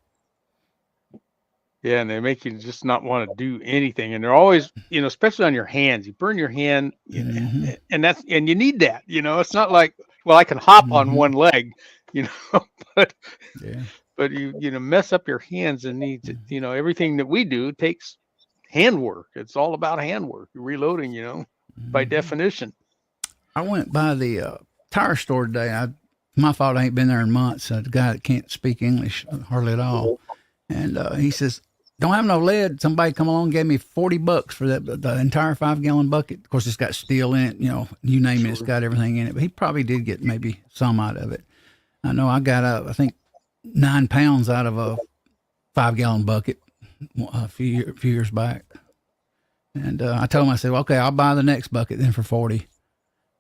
Yeah, and they make you just not want to do anything. And they're always, you know, especially on your hands. You burn your hand, you know, Mhm. and you need that. You know, it's not like, well, I can hop on Mhm. one leg, you know, but Yeah. you know, mess up your hands and need to, you know, everything that we do takes hand work. It's all about hand work. Reloading, you know, by Mhm. definition. I went by the tire store today. My fault I ain't been there in months. The guy that can't speak English hardly at all. And he says, don't have no lead. Somebody come along and gave me $40 for the entire 5-gallon bucket. Of course, it's got steel in it. You know, you name it, it's got everything in it. But he probably did get maybe some out of it. I know I got, I think, 9 pounds out of a 5-gallon bucket a few years back. And I told him, I said, well, okay, I'll buy the next bucket then for 40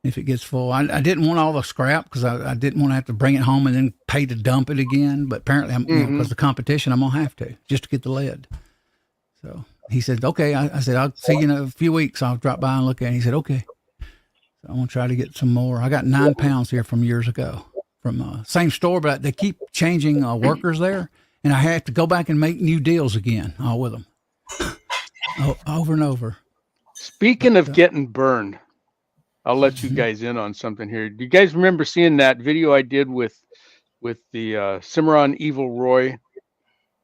if it gets full. I didn't want all the scrap because I didn't want to have to bring it home and then pay to dump it again. But apparently, because the competition, I'm going to have to just to get the lead. So he said, okay. I said, I'll see you in a few weeks. I'll drop by and look at it. He said, okay. So I'm going to try to get some more. I got 9 pounds here from years ago from same store, but they keep changing workers there. And I have to go back and make new deals again, all with them. Over and over. Speaking of getting burned, I'll let you guys in on something here. Do you guys remember seeing that video I did with the Cimarron Evil Roy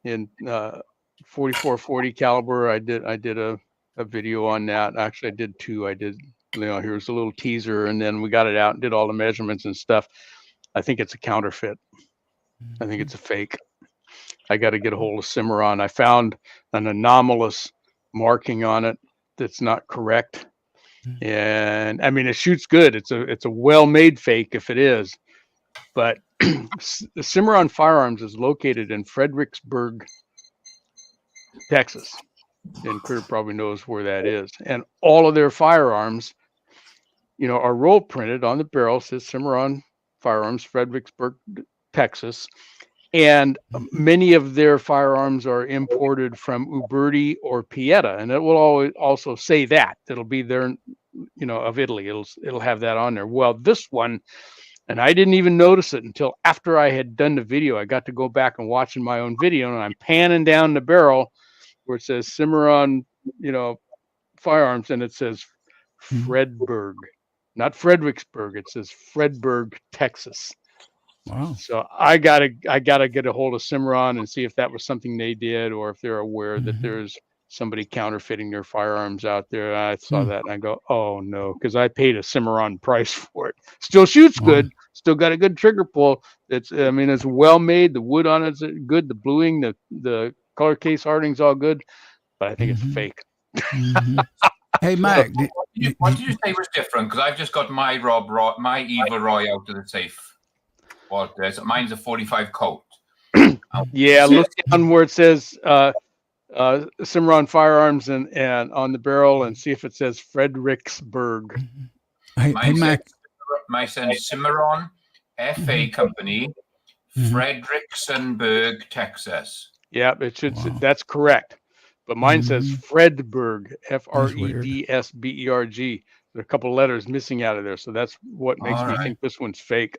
in 4440 caliber? I did a video on that. Actually, I did two. I did, you know, here's a little teaser, and then we got it out and did all the measurements and stuff. I think it's a counterfeit. I think it's a fake. I got to get a hold of Cimarron. I found an anomalous marking on it that's not correct. And I mean, it shoots good. It's a well-made fake if it is, but Cimarron Firearms is located in Fredericksburg, Texas. And Kurt probably knows where that is. And all of their firearms, are roll printed on the barrel, says Cimarron Firearms, Fredericksburg, Texas. And many of their firearms are imported from Uberti or Pieta, and it will always also say that it'll be there, of Italy. It'll have that on there. Well, this one, and I didn't even notice it until after I had done the video. I got to go back and watching my own video, and I'm panning down the barrel where it says Cimarron, Firearms, and it says Fredberg, not Fredericksburg. It says Fredberg, Texas. Wow. So I gotta get a hold of Cimarron and see if that was something they did, or if they're aware that there's somebody counterfeiting their firearms out there. I saw that and I go, oh no, because I paid a Cimarron price for it. Still shoots good, still got a good trigger pull. It's well made. The wood on it's good. The bluing, the color case hardening's all good, but I think it's fake. Hey, Mike, what did you say was different? Because I've just got my Evil Roy out of the safe. Mine's a 45 Colt. Yeah, look down where it says Cimarron Firearms and on the barrel, and see if it says Fredericksburg. Hey, Mike. Mine says Cimarron FA Company, Fredericksburg, Texas. Yeah, it should. That's correct. But mine says Fredberg, Fredsberg. There are a couple of letters missing out of there, so that's what makes me think this one's fake.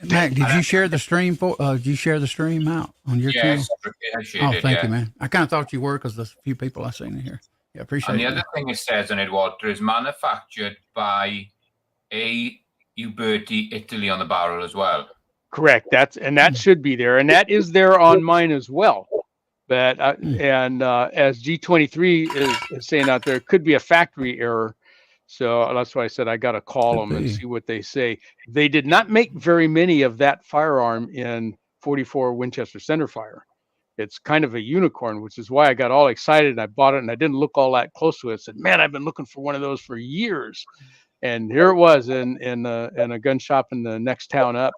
Mac, did you share the stream did you share the stream out on your channel? Yes, thank you, man. I kind of thought you were, because there's a few people I've seen in here. Yeah, appreciate it. And the other thing it says on it, Walter, is manufactured by a Uberti, Italy on the barrel as well. Correct. That should be there, and that is there on mine as well. But as G23 is saying out there, it could be a factory error. So that's why I said I got to call them and see what they say. They did not make very many of that firearm in 44 Winchester centerfire. It's kind of a unicorn, which is why I got all excited and I bought it, and I didn't look all that close to it. I said, man, I've been looking for one of those for years. And here it was in a gun shop in the next town up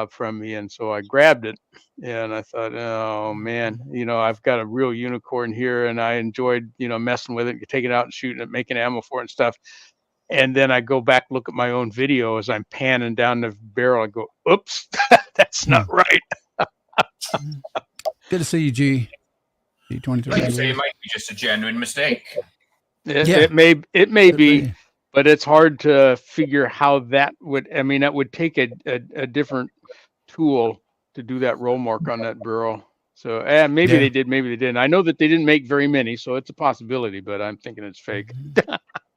from me. And so I grabbed it and I thought, oh man, I've got a real unicorn here, and I enjoyed, messing with it, taking it out and shooting it, making ammo for it and stuff. And then I go back, look at my own video as I'm panning down the barrel. I go, oops, that's not right. Good to see you, G23. Like you say, it might be just a genuine mistake. It may be, but it's hard to figure how that would. I mean, that would take a different tool to do that roll mark on that barrel. So maybe they did, maybe they didn't. I know that they didn't make very many, so it's a possibility, but I'm thinking it's fake.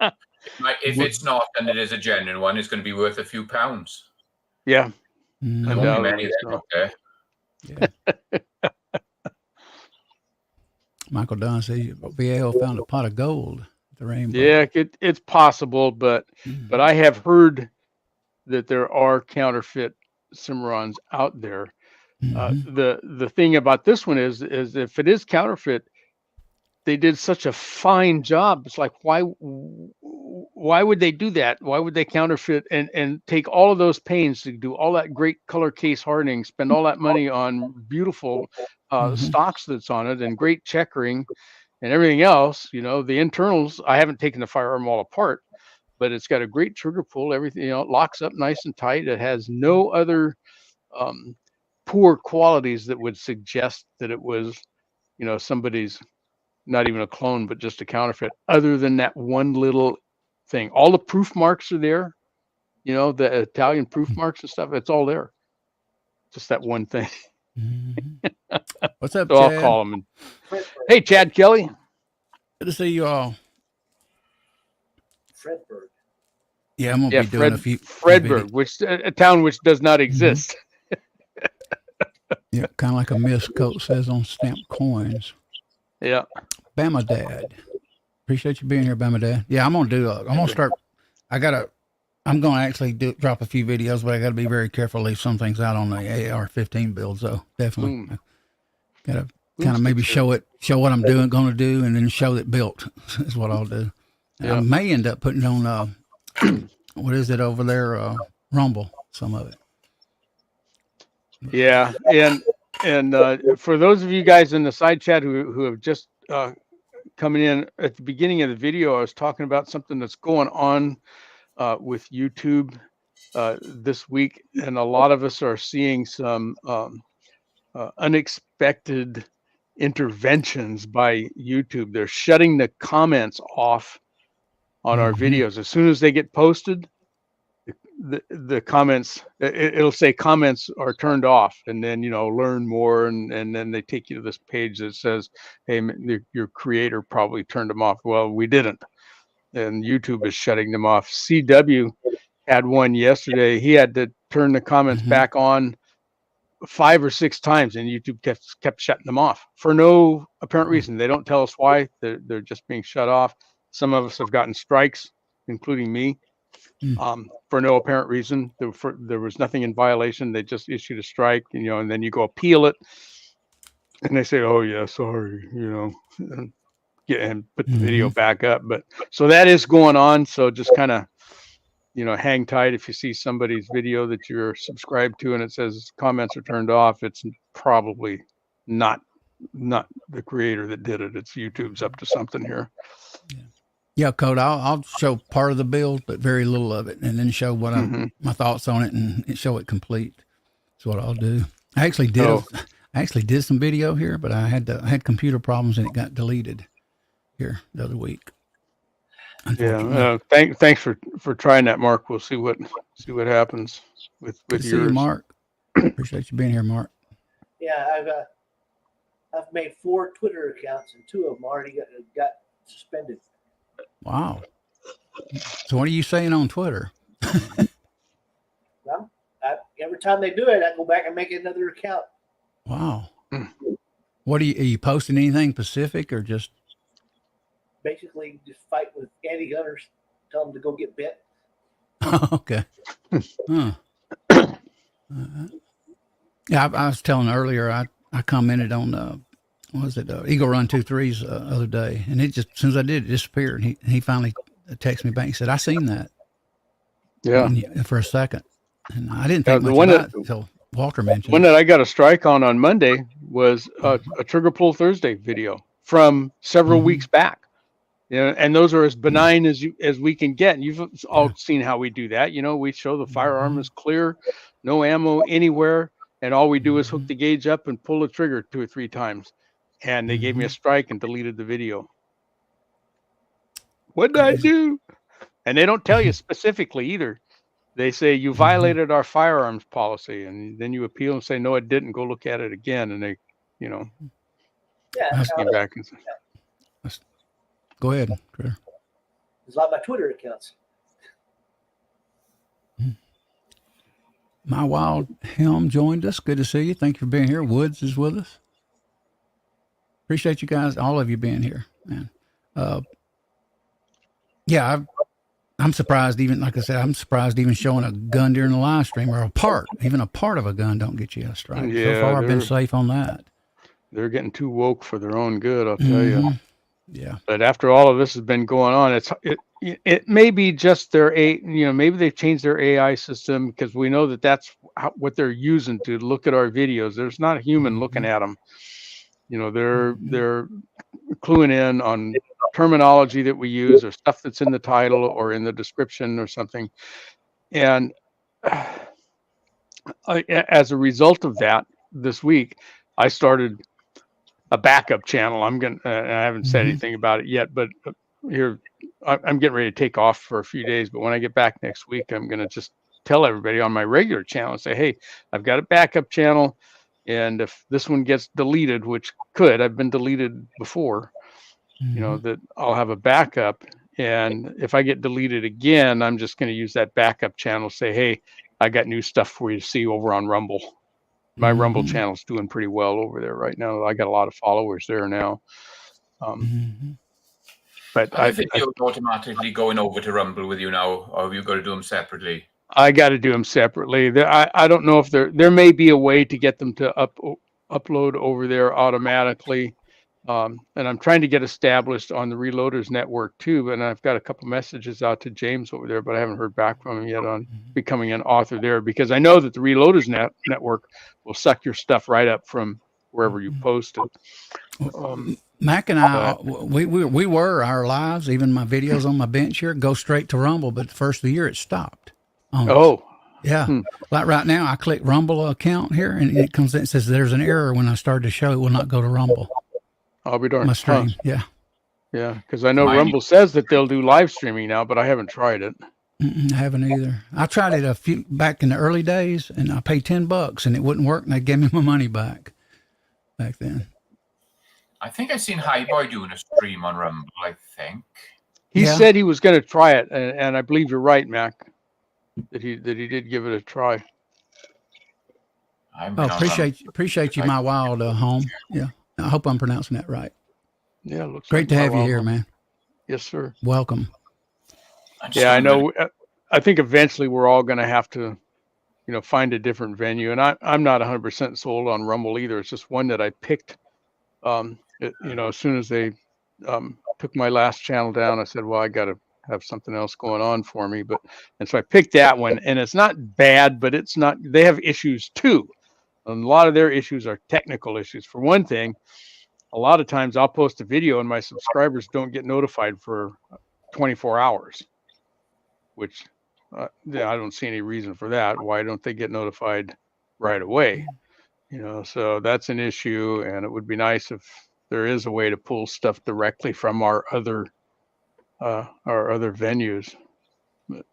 If it's not, and it is a genuine one, it's going to be worth a few pounds. Yeah. Many there, okay. Michael Dunn says VAO found a pot of gold at the Rainbow. Yeah, it's possible, but I have heard that there are counterfeit Cimarrons out there. The thing about this one is if it is counterfeit, they did such a fine job. It's like, why would they do that? Why would they counterfeit and take all of those pains to do all that great color case hardening, spend all that money on beautiful stocks that's on it and great checkering and everything else? The internals, I haven't taken the firearm all apart, but it's got a great trigger pull. Everything, it locks up nice and tight. It has no other poor qualities that would suggest that it was, somebody's, not even a clone, but just a counterfeit, other than that one little thing. All the proof marks are there, the Italian proof marks and stuff. It's all there. Just that one thing. What's up, So Chad? I'll call him. Hey, Chad Kelly. Good to see you all. Fredberg. Yeah, I'm gonna be doing a few. Fredberg, which a town which does not exist. Yeah, kind of like a misquote says on stamped coins. Yeah. Bama Dad. Appreciate you being here, Bama Dad. Yeah, I'm gonna start. I'm gonna actually drop a few videos, but I gotta be very careful, leave some things out on the AR-15 build. So definitely gotta kind of maybe show what I'm gonna do, and then show it built is what I'll do. Yeah. I may end up putting on what is it over there? Rumble, some of it. Yeah, and for those of you guys in the side chat who have just coming in at the beginning of the video, I was talking about something that's going on with YouTube this week, and a lot of us are seeing some unexpected interventions by YouTube. They're shutting the comments off on our videos as soon as they get posted. The comments, it'll say comments are turned off, and then learn more, and then they take you to this page that says, hey, your creator probably turned them off. Well, we didn't, and YouTube is shutting them off. CW had one yesterday. He had to turn the comments back on 5 or 6 times, and YouTube kept shutting them off for no apparent reason. They don't tell us why. They're just being shut off. Some of us have gotten strikes, including me, for no apparent reason. There was nothing in violation. They just issued a strike, and then you go appeal it, and they say, "Oh yeah, sorry," and put the video back up. But so that is going on. So just kind of hang tight. If you see somebody's video that you're subscribed to and it says comments are turned off, it's probably not the creator that did it. It's YouTube's up to something here. Yeah, Code. I'll show part of the build, but very little of it, and then show what my thoughts on it and show it complete. That's what I'll do. I actually did some video here, but I had computer problems and it got deleted here the other week. Yeah. Thanks for trying that, Mark. We'll see what happens with yours. See you, Mark. Appreciate you being here, Mark. Yeah, I've made 4 Twitter accounts, and 2 of them already got suspended. Wow. So what are you saying on Twitter? Well, every time they do it, I go back and make another account. Wow. What are you posting anything specific or just? Basically, just fight with anti-gunners, tell them to go get bit. Okay. Yeah, I was telling earlier, I commented on, Eagle Run 2.3's other day, and it just, as soon as I did, it disappeared. And he finally texted me back. He said, I seen that. Yeah. For a second. And I didn't think much about it until Walter mentioned one that I got a strike on Monday was a Trigger Pull Thursday video from several weeks back. And those are as benign as we can get. And you've all seen how we do that. We show the firearm is clear, no ammo anywhere, and all we do is hook the gauge up and pull the trigger 2 or 3 times. And they gave me a strike and deleted the video. What did I do? And they don't tell you specifically either. They say you violated our firearms policy, and then you appeal and say, no, it didn't. Go look at it again. And they, ask you back and say, go ahead, Critter. It's like my Twitter accounts. My Wild Helm joined us. Good to see you. Thank you for being here. Woods is with us. Appreciate you guys, all of you being here, man. Yeah, I'm surprised. Even like I said, I'm surprised even showing a gun during the live stream or even a part of a gun don't get you a strike. Yeah, so far, I've been safe on that. They're getting too woke for their own good, I'll tell you. Yeah. But after all of this has been going on, it may be just their maybe they've changed their AI system, because we know that's what they're using to look at our videos. There's not a human looking at them. They're cluing in on terminology that we use or stuff that's in the title or in the description or something. And as a result of that, this week I started a backup channel. I haven't said anything about it yet, but here I'm getting ready to take off for a few days. But when I get back next week, I'm going to just tell everybody on my regular channel and say, hey, I've got a backup channel. And if this one gets deleted, which I've been deleted before, that I'll have a backup. And if I get deleted again, I'm just going to use that backup channel, say, hey, I got new stuff for you to see over on Rumble. My Rumble channel's doing pretty well over there right now. I got a lot of followers there now. But I think you're automatically going over to Rumble with you now, or have you got to do them separately? I got to do them separately. I don't know if there may be a way to get them to upload over there automatically. And I'm trying to get established on the Reloaders Network too. And I've got a couple messages out to James over there, but I haven't heard back from him yet on becoming an author there, because I know that the Reloaders Network will suck your stuff right up from wherever you post it. Mac and I, we were our lives, even my videos on my bench here, go straight to Rumble. But the first of the year, it stopped. Oh, yeah. Like right now, I click Rumble account here, and it comes in, it says there's an error when I started the show. It will not go to Rumble. I'll be darned. My stream, yeah. Yeah, because I know Rumble says that they'll do live streaming now, but I haven't tried it. I haven't either. I tried it back in the early days, and I paid $10, and it wouldn't work, and they gave me my money back then. I think I've seen Highboy doing a stream on Rumble. I think he said he was going to try it, and I believe you're right, Mac, that he did give it a try. Appreciate you, my wild home. Yeah, I hope I'm pronouncing that right. Yeah, looks great to have you here, man. Yes, sir. Welcome. Yeah, I know. I think eventually we're all going to have to, find a different venue. And I'm not 100% sold on Rumble either. It's just one that I picked. As soon as they took my last channel down, I said, well, I got to have something else going on for me. And so I picked that one, and it's not bad, but it's not. They have issues too. And a lot of their issues are technical issues. For one thing, a lot of times I'll post a video and my subscribers don't get notified for 24 hours, which I don't see any reason for that. Why don't they get notified right away? So that's an issue, and it would be nice if there is a way to pull stuff directly from our other venues. But,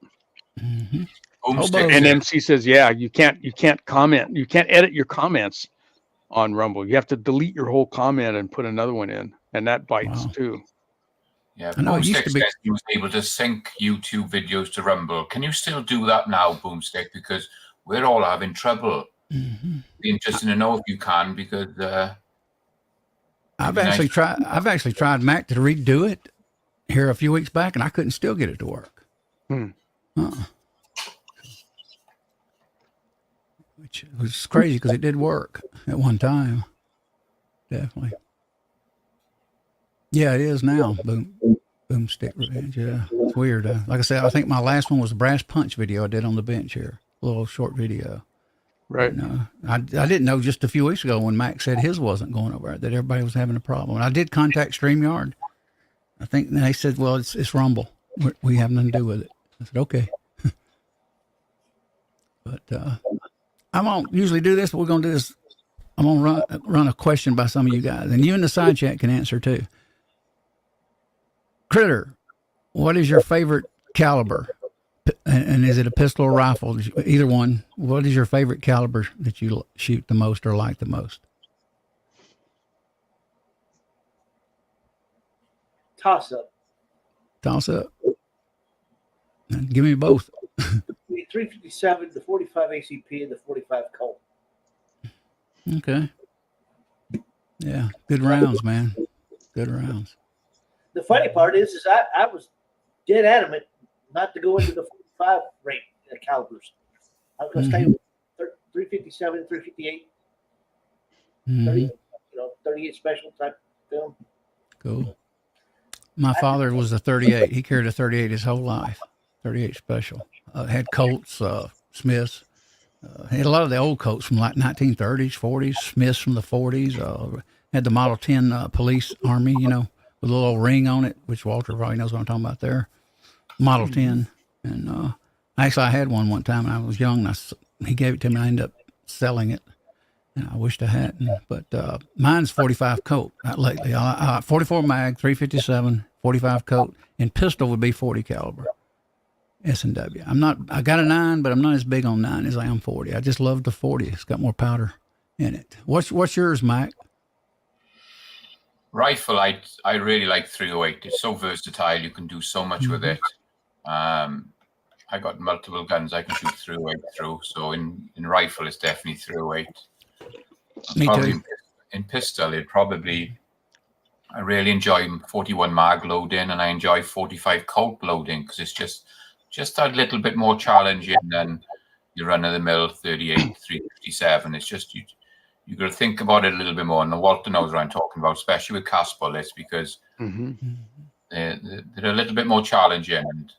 and MC says, yeah, you can't comment. You can't edit your comments on Rumble. You have to delete your whole comment and put another one in, and that bites too. Yeah, Boomstick says he was able to sync YouTube videos to Rumble. Can you still do that now, Boomstick? Because we're all having trouble. Be interesting to know if you can, because I've actually tried Mac to redo it here a few weeks back, and I couldn't still get it to work. Which was crazy because it did work at one time. Definitely. Yeah, it is now. Boomstick Revenge. Yeah, it's weird. Like I said, I think my last one was a brass punch video I did on the bench here. A little short video. Right. I didn't know just a few weeks ago when Mac said his wasn't going over, that everybody was having a problem. And I did contact StreamYard. I think they said, well, it's Rumble. We have nothing to do with it. I said, okay. But I won't usually do this, but we're going to do this. I'm going to run a question by some of you guys, and you in the side chat can answer too. Critter, what is your favorite caliber? And is it a pistol or rifle? Either one. What is your favorite caliber that you shoot the most or like the most? Toss up. Toss up. Give me both. The 357, the 45 ACP, and the 45 Colt. Okay. Yeah, good rounds, man. Good rounds. The funny part is I was dead adamant not to go into the 45 rate calibers. I was going to stay with 357, 358, 38 special type film. Cool. My father was a 38. He carried a 38 his whole life. 38 special. Had Colts, Smiths. Had a lot of the old Colts from like 1930s, 40s, Smiths from the 40s. Had the Model 10 police army, with a little old ring on it, which Walter probably knows what I'm talking about there. Model 10. And actually, I had one time when I was young. And he gave it to me, and I ended up selling it. And I wished I hadn't. But mine's 45 Colt, not lately. 44 mag, 357, 45 Colt, and pistol would be 40 caliber. S&W. I got a 9, but I'm not as big on 9 as I am 40. I just love the 40. It's got more powder in it. What's yours, Mike? Rifle, I really like 308. It's so versatile. You can do so much with it. I got multiple guns I can shoot 308 through. So in rifle, it's definitely 308. Me too. In pistol, I really enjoy 41 mag loading, and I enjoy 45 Colt loading because it's just that little bit more challenging than your run-of-the-mill 38, 357. It's just you got to think about it a little bit more. And Walter knows what I'm talking about, especially with cast bullets, because they're a little bit more challenging. And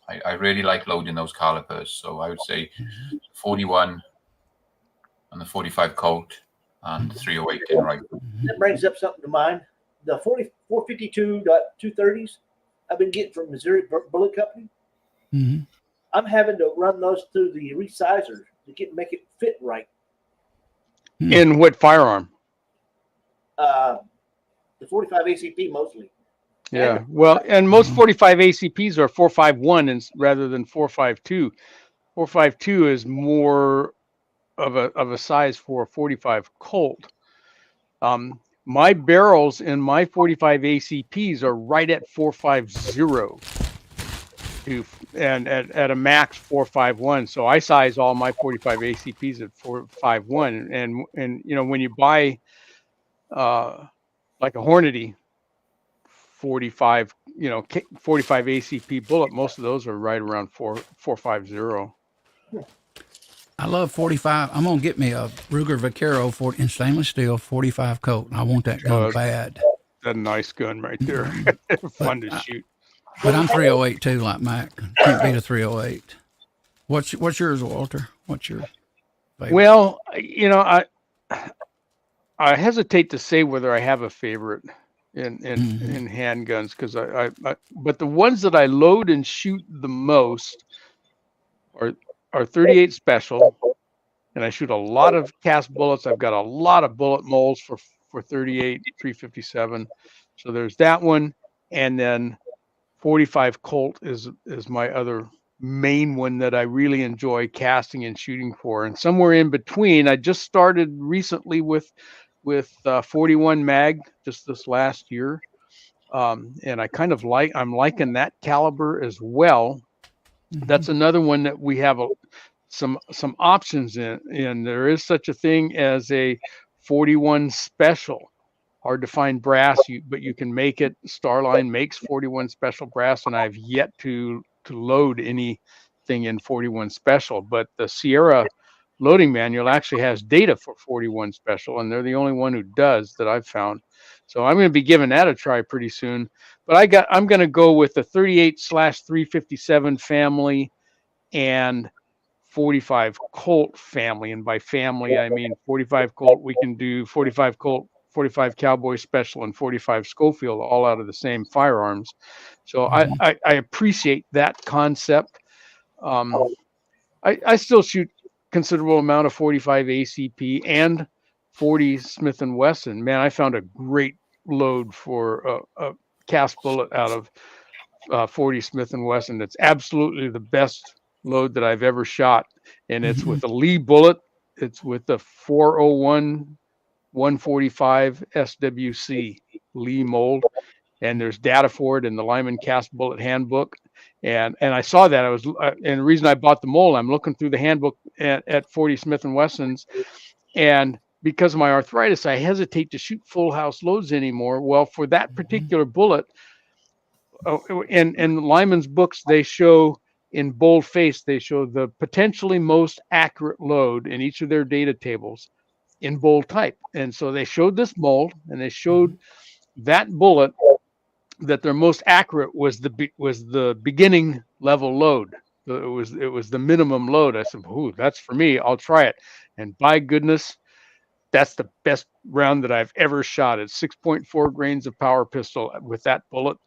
I really like loading those calipers. So I would say 41 and the 45 Colt and 308 in rifle. That brings up something to mind. The 452.230s I've been getting from Missouri Bullet Company. I'm having to run those through the resizer to make it fit right. In what firearm? The 45 ACP mostly. Yeah, well, and most 45 ACPs are 451 rather than 452. 452 is more of a size for a 45 Colt. My barrels in my 45 ACPs are right at 450 and at a max 451. So I size all my 45 ACPs at 451. And you know, when you buy like a Hornady 45, you know, 45 ACP bullet, most of those are right around 450. I love 45. I'm gonna get me a Ruger Vaquero in stainless steel 45 Colt. I want that gun bad. That's a nice gun right there. Fun to shoot. But I'm 308 too, like Mac. Can't beat a 308. What's yours, Walter? What's your favorite? Well, you know, I hesitate to say whether I have a favorite in handguns, because but the ones that I load and shoot the most are 38 special, and I shoot a lot of cast bullets. I've got a lot of bullet molds for 38 357. So there's that one, and then 45 Colt is my other main one that I really enjoy casting and shooting for. And somewhere in between, I just started recently with 41 mag just this last year, and I kind of I'm liking that caliber as well. That's another one that we have some options in. There is such a thing as a 41 special. Hard to find brass, but you can make it. Starline makes 41 special brass, and I've yet to load anything in 41 special. But the Sierra loading manual actually has data for 41 special, and they're the only one who does that I've found. So I'm going to be giving that a try pretty soon. But I'm going to go with the 38/357 family and 45 Colt family. And by family, I mean 45 Colt. We can do 45 Colt, 45 Cowboy Special, and 45 Schofield, all out of the same firearms. So I appreciate that concept. I still shoot considerable amount of 45 ACP and 40 Smith & Wesson. Man, I found a great load for a cast bullet out of 40 Smith & Wesson. It's absolutely the best load that I've ever shot, and it's with a Lee bullet. It's with the 401 145 SWC Lee mold, and there's data for it in the Lyman Cast Bullet Handbook. And I saw that. And the reason I bought the mold, I'm looking through the handbook at 40 Smith & Wessons, and because of my arthritis, I hesitate to shoot full house loads anymore. Well, for that particular bullet, in Lyman's books, they show in boldface, they show the potentially most accurate load in each of their data tables in bold type. And so they showed this mold, and they showed that bullet that their most accurate was the beginning level load. It was the minimum load. I said, "Ooh, that's for me. I'll try it." And by goodness, that's the best round that I've ever shot. It's 6.4 grains of power pistol with that bullet.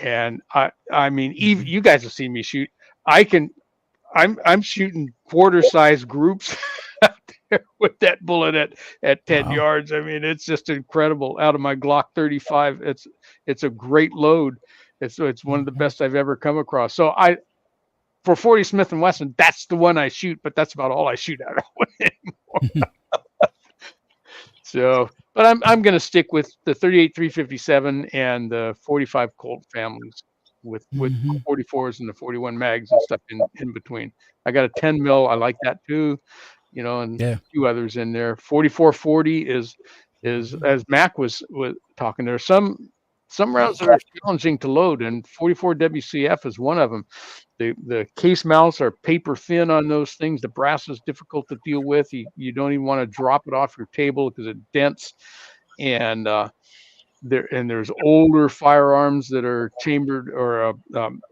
And I mean, even you guys have seen me shoot. I'm shooting quarter size groups out there with that bullet at 10 yards. I mean, it's just incredible. Out of my Glock 35, it's a great load. It's one of the best I've ever come across. So for 40 Smith & Wesson, that's the one I shoot, but that's about all I shoot out of anymore. So, but I'm going to stick with the 38/357 and the 45 Colt families with 44s and the 41 mags and stuff in between. I got a 10 mil. I like that too, you know, and a few others in there. 44/40 is as Mac was talking. There's some some rounds that are challenging to load, and 44 WCF is one of them. The case mounts are paper thin on those things. The brass is difficult to deal with. You don't even want to drop it off your table because it dents. And there's older firearms that are chambered or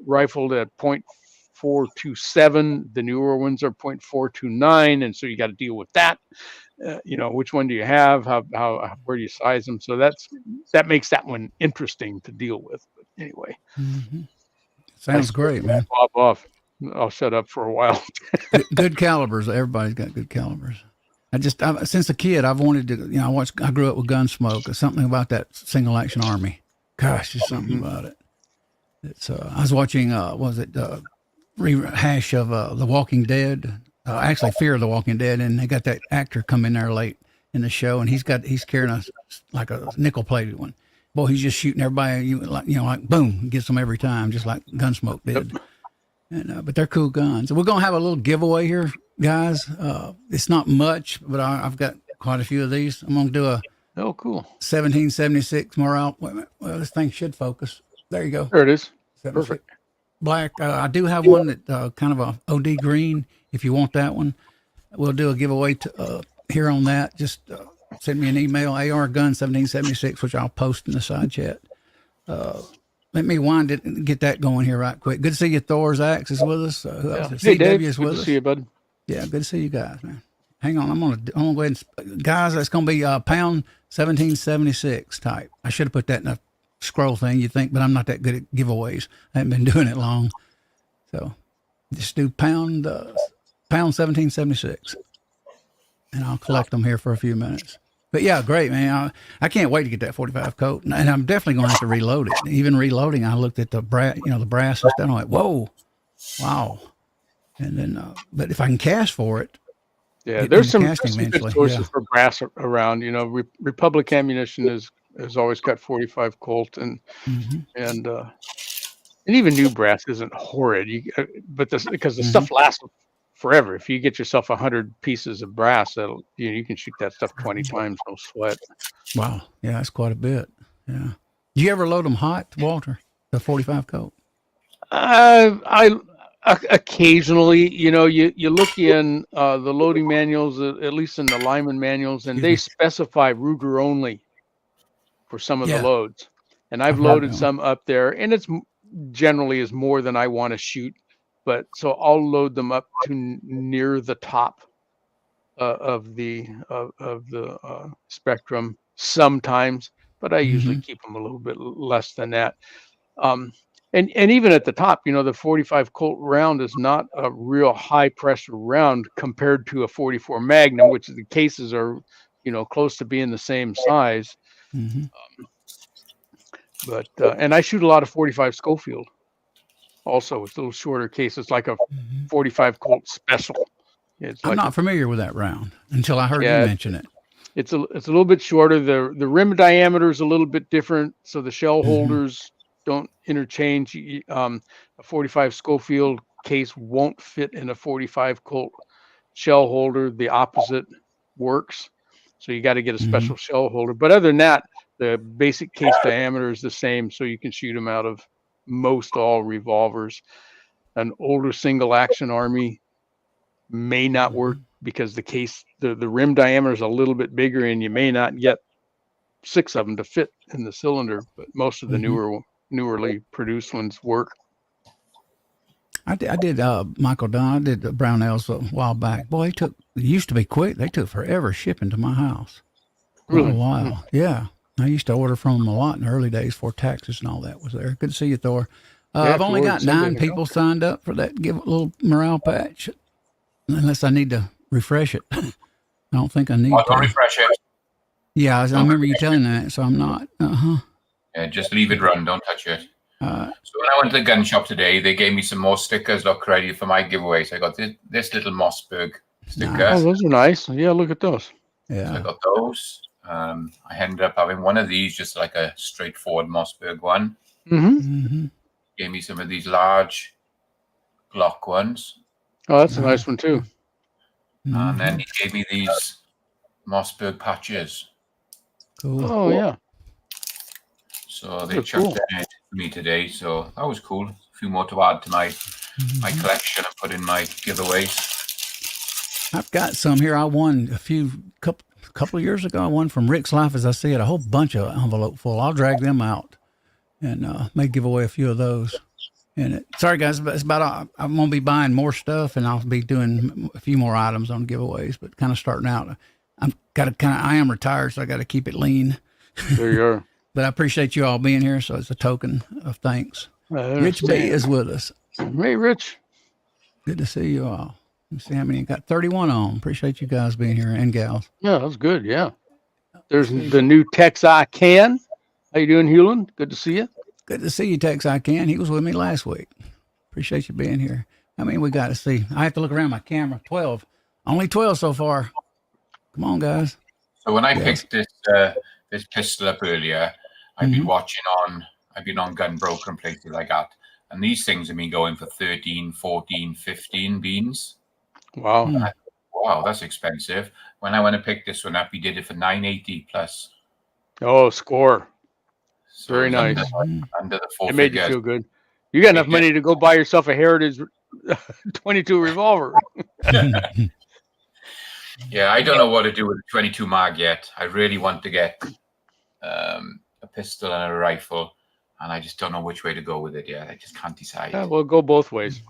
rifled at .427. The newer ones are .429, and so you got to deal with that. Which one do you have? How where do you size them? So that makes that one interesting to deal with. But anyway, sounds great, man. Pop off. I'll shut up for a while. Good calibers. Everybody's got good calibers. Since a kid, I've wanted to. I grew up with Gunsmoke. Something about that single action army. Gosh, there's something about it. It's. I was watching. Rehash of The Walking Dead. Actually, Fear of the Walking Dead, and they got that actor come in there late in the show, and he's carrying a nickel plated one. Boy, he's just shooting everybody. Like boom, gets them every time, just like Gunsmoke did. And but they're cool guns. We're gonna have a little giveaway here, guys. It's not much, but I've got quite a few of these. I'm gonna do a cool 1776 Morale. Wait a minute. Well, this thing should focus. There you go. There it is. Perfect. Black. I do have one that kind of a OD green. If you want that one, we'll do a giveaway here on that. Just send me an email, ARGun1776, which I'll post in the side chat. Let me wind it and get that going here right quick. Good to see you. Thor's Axe is with us. Hey, Dave. is with us. Good to see you, bud. Yeah, good to see you guys, man. Hang on, I'm gonna go ahead and guys. That's gonna be pound 1776 type. I should have put that in a scroll thing. You think, but I'm not that good at giveaways. I haven't been doing it long, so just do pound 1776, and I'll collect them here for a few minutes. But yeah, great, man. I can't wait to get that 45 coat, and I'm definitely going to have to reload it. Even reloading, I looked at the brass, the brass and stuff. I'm like, whoa, wow. And then, but if I can cast for it, there's some good sources for brass around. Republic Ammunition has always got 45 Colt, and even new brass isn't horrid. Because the stuff lasts forever. If you get yourself 100 pieces of brass, you can shoot that stuff 20 times, no sweat. Wow, yeah, that's quite a bit. Yeah, do you ever load them hot, Walter? The 45 Colt? I occasionally, you look in the loading manuals, at least in the Lyman manuals, and they specify Ruger only for some of the loads. And I've loaded some up there, and it's generally is more than I want to shoot. But so I'll load them up to near the top of the spectrum sometimes, but I usually keep them a little bit less than that. And even at the top, the 45 Colt round is not a real high pressure round compared to a 44 Magnum, which the cases are, close to being the same size. But and I shoot a lot of 45 Schofield. Also, it's a little shorter cases, like a 45 Colt Special. I'm not familiar with that round until I heard you mention it. It's a little bit shorter. The rim diameter is a little bit different, so the shell holders don't interchange. A 45 Schofield case won't fit in a 45 Colt shell holder. The opposite works, so you got to get a special shell holder. But other than that, the basic case diameter is the same, so you can shoot them out of most all revolvers. An older single action Army may not work because the rim diameter is a little bit bigger, and you may not get 6 of them to fit in the cylinder. But most of the newerly produced ones work. I did Michael Don. I did Brownells a while back. Boy, it used to be quick. They took forever shipping to my house. Really? A while. Yeah. I used to order from them a lot in the early days before taxes and all that was there. Good to see you, Thor. I've only got 9 people signed up for that little morale patch, unless I need to refresh it. I don't think I need to refresh it. Yeah, I remember you telling that, so I'm not. Yeah, just leave it run. Don't touch it. So when I went to the gun shop today, they gave me some more stickers. Look ready for my giveaway. So I got this little Mossberg sticker. Nice. Oh, those are nice. Yeah, look at those. Yeah, so I got those. I ended up having one of these, just like a straightforward Mossberg one. Gave me some of these large Glock ones. Oh, that's a nice one too. And then he gave me these Mossberg patches. Cool. Oh, yeah. So they chucked it in for me today. So that was cool. A few more to add to my collection and put in my giveaways. I've got some here. I won a couple of years ago. I won from Rick's Life as I See It, a whole bunch of envelope full. I'll drag them out and may give away a few of those. And sorry guys, but it's about I'm gonna be buying more stuff and I'll be doing a few more items on giveaways. But kind of starting out, I am retired, so I got to keep it lean. There you are. But I appreciate you all being here, so it's a token of thanks. Rich B is with us. Hey, Rich. Good to see you all. Let's see how many got. 31 on. Appreciate you guys being here and gals. Yeah, that's good. Yeah. There's the new Tex I Can. How you doing, Hewlin? Good to see you. Good to see you, Tex I Can. He was with me last week. Appreciate you being here. I mean, we got to see. I have to look around my camera. 12. Only 12 so far. Come on, guys. So when I picked this pistol up earlier, I've been on Gun Broker and places like that. And these things have been going for 13, 14, 15 beans. Wow. Wow, that's expensive. When I went to pick this one up, he did it for $980 plus. Oh, score. So very nice. Under the four It made figures. you feel good. You got enough money to go buy yourself a Heritage 22 revolver. Yeah, I don't know what to do with a 22 mag yet. I really want to get a pistol and a rifle, and I just don't know which way to go with it yet. I just can't decide. Yeah, we'll go both ways.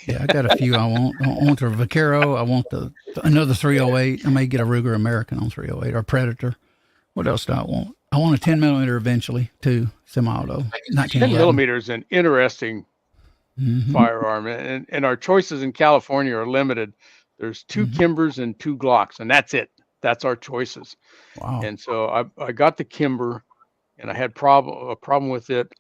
Yeah, I got a few I want. I want a Vaquero. I want another 308. I may get a Ruger American on 308 or Predator. What else do I want? I want a 10 millimeter eventually too, semi-auto. 10 millimeter is an interesting firearm, and our choices in California are limited. There's 2 Kimbers and 2 Glocks, and that's it. That's our choices. Wow. And so I got the Kimber, and I had a problem with it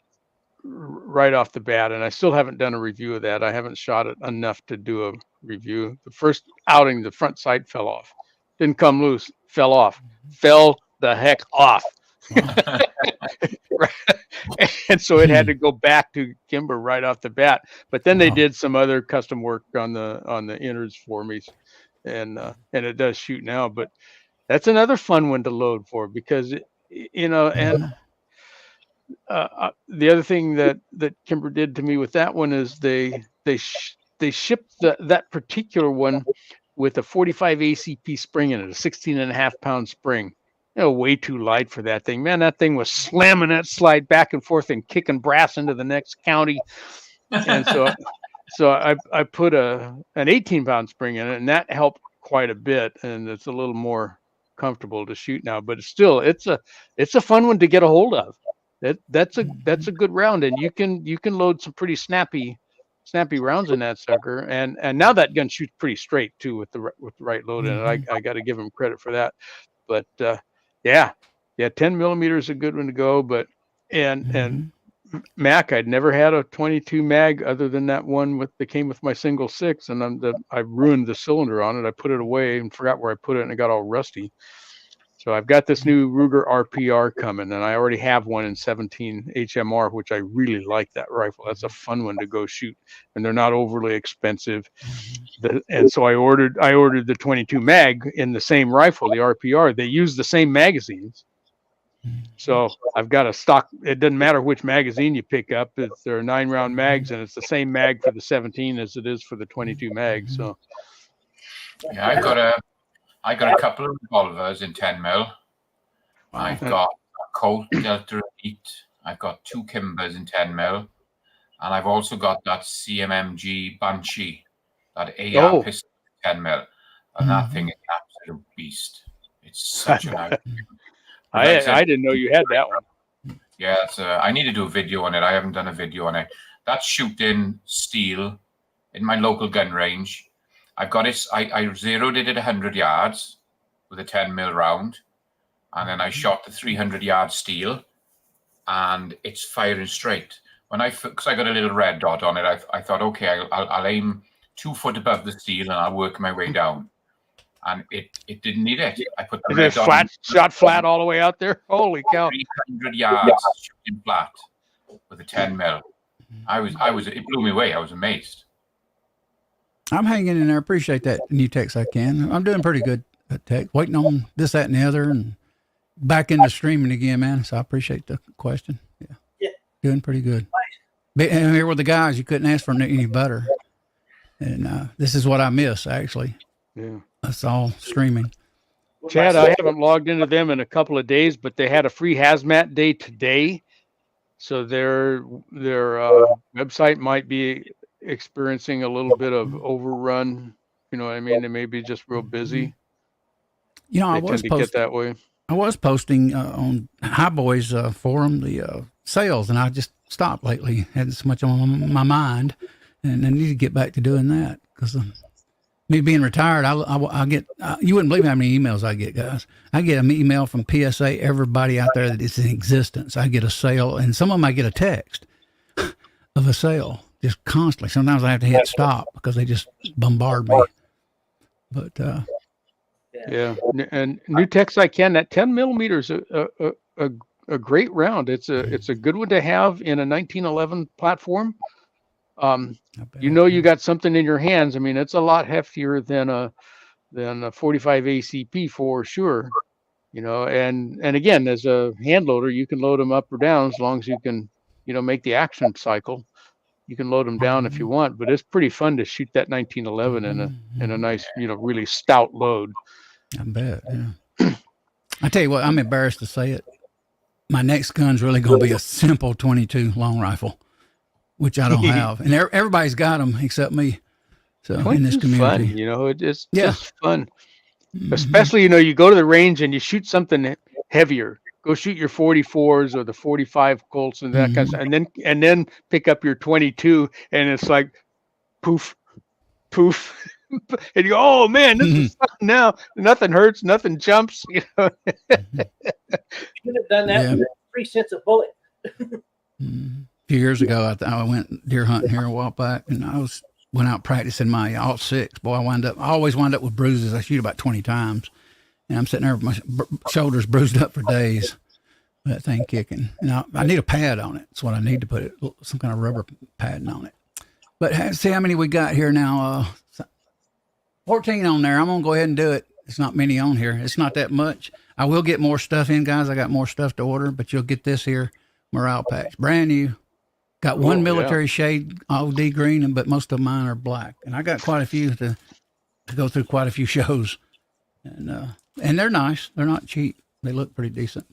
right off the bat, and I still haven't done a review of that. I haven't shot it enough to do a review. The first outing, the front sight fell off. Didn't come loose, fell off. Fell the heck off. And so it had to go back to Kimber right off the bat. But then they did some other custom work on the innards for me, and it does shoot now. But that's another fun one to load for, because and the other thing that Kimber did to me with that one is they shipped that particular one with a 45 ACP spring in it, a 16.5-pound spring. Way too light for that thing, man. That thing was slamming that slide back and forth and kicking brass into the next county. And so I put an 18-pound spring in it, and that helped quite a bit. And it's a little more comfortable to shoot now, but it's a fun one to get a hold of. That's a good round, and you can load some pretty snappy rounds in that sucker. And now that gun shoots pretty straight too with the right load in it. I got to give him credit for that. But yeah, 10 millimeter is a good one to go. But and Mac, I'd never had a 22 mag other than that one that came with my single 6, and I ruined the cylinder on it. I put it away and forgot where I put it, and it got all rusty. So I've got this new Ruger RPR coming, and I already have one in 17 HMR, which I really like that rifle. That's a fun one to go shoot, and they're not overly expensive. And so I ordered the 22 mag in the same rifle, the RPR. They use the same magazines. So I've got a stock. It doesn't matter which magazine you pick up. They're 9-round mags, and it's the same mag for the 17 as it is for the 22 mag. So yeah, I got a couple of revolvers in 10 mil. I've got a Colt Delta 8. I've got 2 Kimbers in 10 mil, and I've also got that CMMG Banshee, that AR pistol in 10 mil, and that thing is an absolute beast. It's such an out. I didn't know you had that one. Yeah, I need to do a video on it. I haven't done a video on it. That's shooting steel in my local gun range. I've got it. I zeroed it at 100 yards with a 10 mil round, and then I shot the 300-yard steel, and it's firing straight. Because I got a little red dot on it, I thought, okay, I'll aim 2 foot above the steel and I'll work my way down. And it didn't need it. I put the red dot shot flat all the way out there. Holy cow! 300 yards shooting flat with a 10 mil. It blew me away. I was amazed. I'm hanging in there. Appreciate that new Tex I Can. I'm doing pretty good at Tex. Waiting on this, that, and the other, and back into streaming again, man. So I appreciate the question. Yeah. Doing pretty good. And here with the guys, you couldn't ask for any better. And this is what I miss, actually. Yeah. It's all streaming. Chad, I haven't logged into them in a couple of days, but they had a free hazmat day today. So their website might be experiencing a little bit of overrun. You know what I mean? They may be just real busy. You know, I tend to get that way. I was posting on High Boys forum the sales, and I just stopped lately. Had so much on my mind, and I need to get back to doing that because me being retired, I get you wouldn't believe how many emails I get, guys. I get an email from PSA, everybody out there that is in existence. I get a sale, and some of them I get a text of a sale just constantly. Sometimes I have to hit stop because they just bombard me. But yeah, and new Texarkana, that 10 millimeter is a great round. It's a good one to have in a 1911 platform. You got something in your hands. I mean, it's a lot heftier than a 45 ACP for sure. You know, and again, as a hand loader, you can load them up or down as long as you can, make the action cycle. You can load them down if you want, but it's pretty fun to shoot that 1911 in a nice, really stout load. I bet. Yeah. I tell you what, I'm embarrassed to say it. My next gun's really going to be a simple 22 long rifle, which I don't have, and everybody's got them except me. So in this community, fun, it's just fun. Especially, you go to the range and you shoot something heavier. Go shoot your 44s or the 45 Colts and that kind of stuff, and then pick up your 22, and it's like poof, poof, and you go, oh man, this is fun now. Nothing hurts, nothing jumps. You should have done that with 3 cents a bullet. A few years ago, I went deer hunting here a while back, and went out practicing my alt-6. Boy, I always wind up with bruises. I shoot about 20 times, and I'm sitting there with my shoulders bruised up for days. That thing kicking. And I need a pad on it. That's what I need to put it, some kind of rubber padding on it. But see how many we got here now. 14 on there. I'm going to go ahead and do it. It's not many on here. It's not that much. I will get more stuff in, guys. I got more stuff to order, but you'll get this here morale patch. Brand new. Got one military shade, OD green, but most of mine are black. And I got quite a few to go through quite a few shows. And they're nice. They're not cheap. They look pretty decent.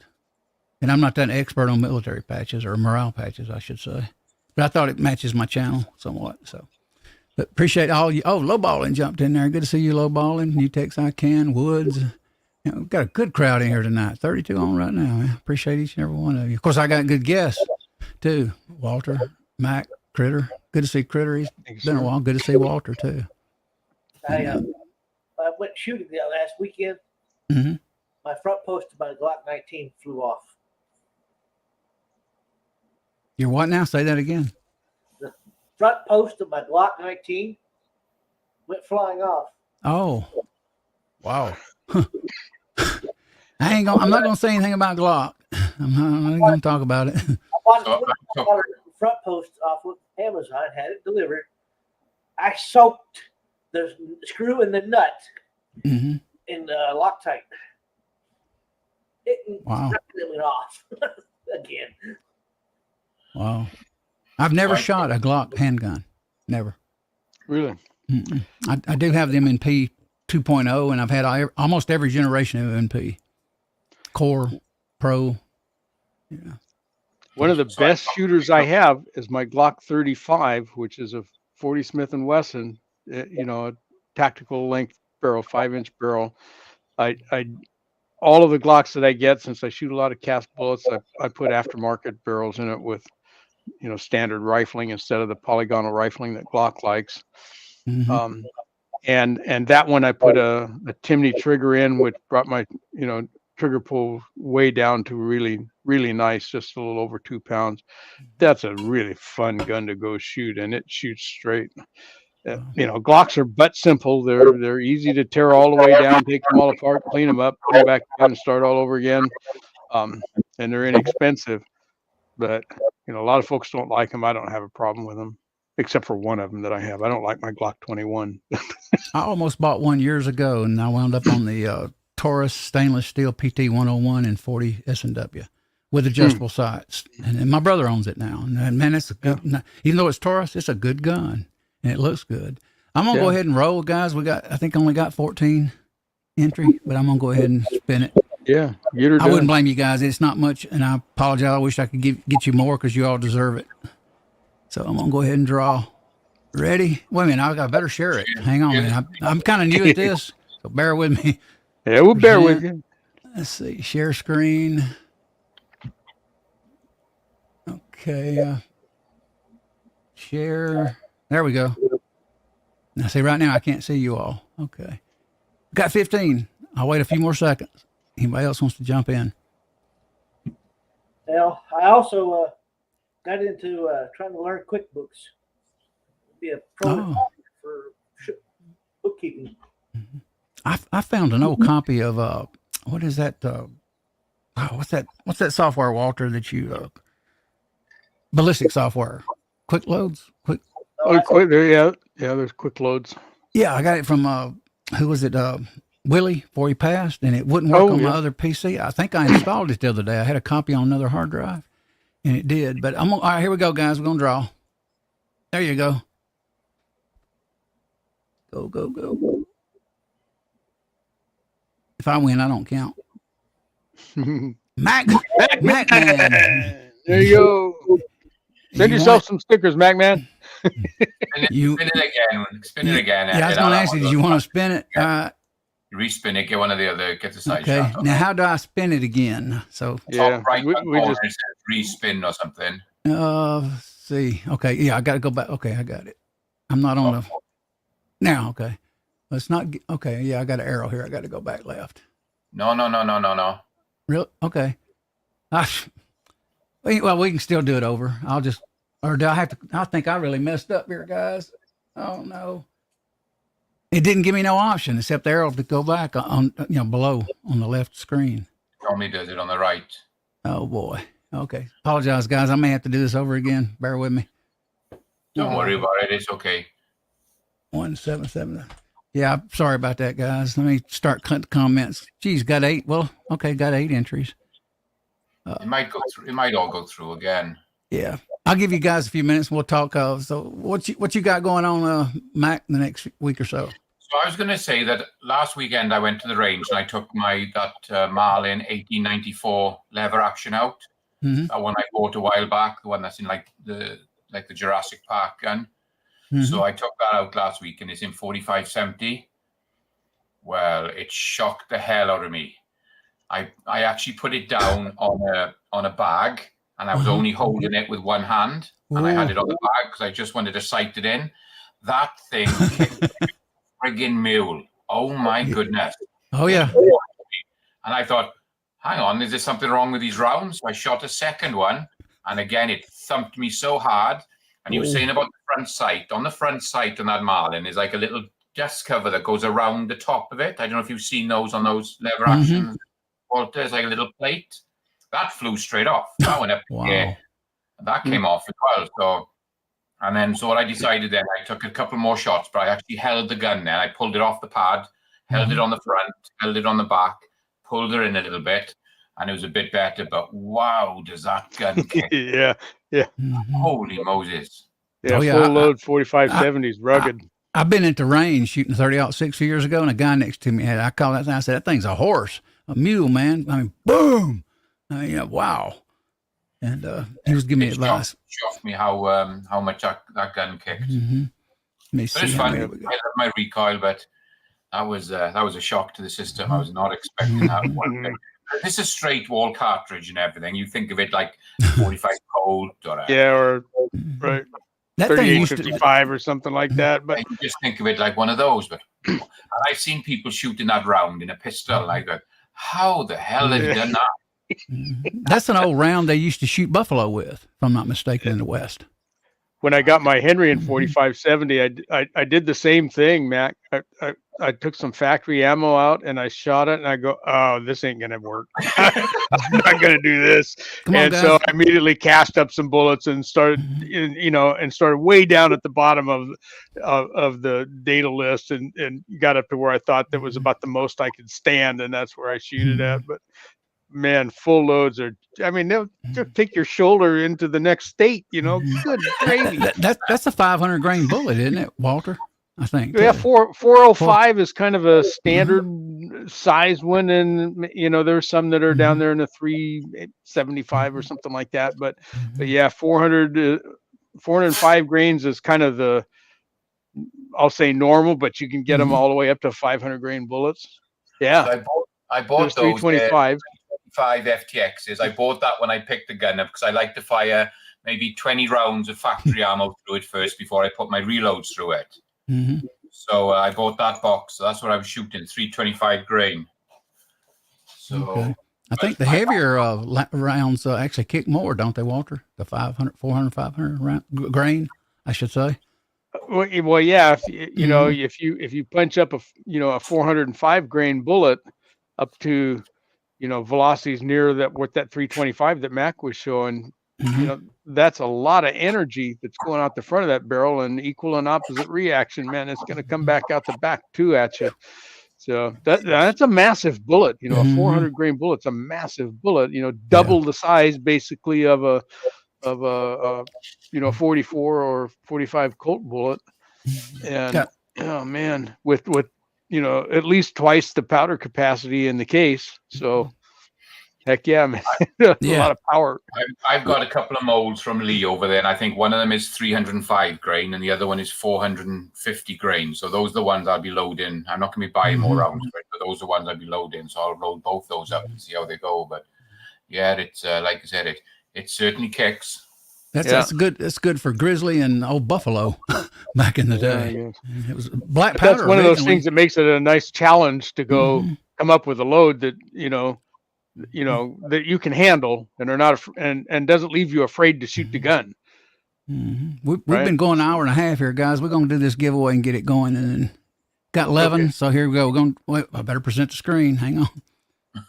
And I'm not that expert on military patches or morale patches, I should say. But I thought it matches my channel somewhat. So, but appreciate all you. Oh, Lowballing jumped in there. Good to see you, Lowballing. New Texarkana, Woods. We've got a good crowd in here tonight. 32 on right now. Man. Appreciate each and every one of you. Of course, I got good guests too. Walter, Mac, Critter. Good to see Critter. He's been a while. Good to see Walter too. I went shooting the last weekend. My front post of my Glock 19 flew off. You're what now? Say that again. The front post of my Glock 19 went flying off. Oh, wow. I'm not going to say anything about Glock. I'm not going to talk about it. I bought the front post off of Amazon, had it delivered. I soaked the screw and the nut in Loctite. It went off again. Wow. I've never shot a Glock handgun. Never. Really? I do have the M&P 2.0, and I've had almost every generation of M&P. Core, Pro. Yeah. One of the best shooters I have is my Glock 35, which is a 40 Smith & Wesson, a tactical length barrel, 5-inch barrel. All of the Glocks that I get, since I shoot a lot of cast bullets, I put aftermarket barrels in it with, standard rifling instead of the polygonal rifling that Glock likes. And that one I put a Timney trigger in, which brought my, trigger pull way down to really, really nice, just a little over 2 pounds. That's a really fun gun to go shoot, and it shoots straight. Glocks are but simple. They're easy to tear all the way down, take them all apart, clean them up, put them back together, and start all over again. And they're inexpensive, but a lot of folks don't like them. I don't have a problem with them, except for one of them that I have. I don't like my Glock 21. I almost bought one years ago, and I wound up on the Taurus stainless steel PT 101 and 40 S&W with adjustable sights. And my brother owns it now. And man, it's a good, even though it's Taurus, it's a good gun and it looks good. I'm going to go ahead and roll, guys. I think only got 14 entry, but I'm going to go ahead and spin it. Yeah. I wouldn't blame you guys. It's not much. And I apologize. I wish I could get you more because you all deserve it. So I'm going to go ahead and draw. Ready? Wait a minute. I better share it. Hang on, man. I'm kind of new at this, so bear with me. Yeah, we'll bear with you. Let's see. Share screen. Okay. Share. There we go. Now, see, right now I can't see you all. Okay. Got 15. I'll wait a few more seconds. Anybody else wants to jump in? Now, I also got into trying to learn QuickBooks. Be a pro for bookkeeping. I found an old copy of what is that? What's that software, Walter? That you ballistic software, quick loads, quick. Quick there, yeah. There's quick loads. Yeah, I got it from who was it? Willie before he passed, and it wouldn't work on my other PC. I think I installed it the other day. I had a copy on another hard drive, and it did. But all right, here we go, guys. We're gonna draw. There you go. Go. If I win, I don't count. Mac Man. There you go. Send yourself some stickers, Mac Man. Spin it again. Yeah, I was going to ask you, did you want to spin it? Respin it, get one of the other, get the side okay. shot. Now, how do I spin it again? So top right we just says respin or something. Let's see. Okay, yeah, I got to go back. Okay, I got it. I'm not on the now. Okay, let's not. Okay, yeah, I got an arrow here. I got to go back left. No. Really? Okay. Well, we can still do it over. Do I have to? I think I really messed up here, guys. Oh no. It didn't give me no option except the arrow to go back on, below on the left screen. Normally does it on the right. Oh boy. Okay. Apologize, guys. I may have to do this over again. Bear with me. Don't worry about it. It's okay. 177. Yeah, I'm sorry about that, guys. Let me start comments. Geez, got 8. Well, okay, got 8 entries. It might go through. It might all go through again. Yeah, I'll give you guys a few minutes. And we'll talk. So, what you got going on, Mac, the next week or so? So I was going to say that last weekend I went to the range and I took that Marlin 1894 lever action out. Mm-hmm. That one I bought a while back. The one that's in like the Jurassic Park gun. Mm-hmm. So I took that out last week and it's in 4570. Well, it shocked the hell out of me. I actually put it down on a bag and I was only holding it with one hand and I had it on the bag because I just wanted to sight it in. That thing kicked a friggin' mule. Oh my goodness. Oh yeah. And I thought, hang on, is there something wrong with these rounds? So I shot a second one and again it thumped me so hard. And you were saying about the front sight. On the front sight on that Marlin is like a little dust cover that goes around the top of it. I don't know if you've seen those on those lever actions. Well, there's like a little plate. That flew straight off. That went up in the air. That came off as well. So what I decided then, I took a couple more shots, but I actually held the gun then. I pulled it off the pad, held it on the front, held it on the back, pulled her in a little bit, and it was a bit better. But wow, does that gun kick? Yeah. Holy Moses. Yeah, full load 4570s, rugged. I've been at the range shooting 30-06 few years ago, and a guy next to me I called that thing. I said, that thing's a horse. A mule, man. I mean, boom. I mean, wow. And he was giving me advice. Shocked me how much that gun kicked. Mm-hmm. But it's fun. I love my recoil, but that was a shock to the system. I was not expecting that. This is straight wall cartridge and everything. You think of it like 45 Colt or right. 3855 or something like that. But you just think of it like one of those. But I've seen people shooting that round in a pistol. Like that. How the hell have you done that? That's an old round they used to shoot buffalo with, if I'm not mistaken, in the West. when I got my Henry in 4570, I did the same thing, Mac. I took some factory ammo out and I shot it, and I go, oh, this ain't gonna work. I'm not gonna do this. Come on, And guys. so I immediately cast up some bullets and started, and started way down at the bottom of the data list, and got up to where I thought that was about the most I could stand, and that's where I shoot it at. But man, full loads are, I mean, they'll take your shoulder into the next state, good gravy. That's a 500 grain bullet, isn't it, Walter? I think. Yeah, 405 is kind of a standard size one. And, there's some that are down there in the 375 or something like that. But yeah, 405 grains is kind of the, I'll say normal, but you can get them all the way up to 500 grain bullets. Yeah. So I bought those 325. 5 FTXs. I bought that when I picked the gun up because I like to fire maybe 20 rounds of factory ammo through it first before I put my reloads through it. So I bought that box. So that's what I was shooting, 325 grain. So I think the heavier rounds actually kick more, don't they, Walter? The 500, 400, 500 grain, I should say. Well, yeah. If you punch up a 405 grain bullet up to, velocities near that with that 325 that Mac was showing, that's a lot of energy that's going out the front of that barrel, and equal and opposite reaction, man. It's going to come back out the back too at you. So that's a massive bullet. A 400 grain bullet's a massive bullet. Double the size basically of a 44 or 45 Colt bullet, and oh man, with at least twice the powder capacity in the case. So. Heck yeah, man. A lot of power. I've got a couple of molds from Lee over there, and I think one of them is 305 grain and the other one is 450 grain. So those are the ones I'll be loading. I'm not going to be buying more rounds, but those are the ones I'll be loading. So I'll load both those up and see how they go. But yeah, it's like I said, it certainly kicks. That's good. That's good for grizzly and old buffalo back in the day. It was black powder. That's one of those things that makes it a nice challenge to go come up with a load that that you can handle and are not and doesn't leave you afraid to shoot the gun. We've been going an hour and a half here, guys. We're going to do this giveaway and get it going, and then got 11. Okay. So here we go. We're going. Wait, I better present the screen. Hang on.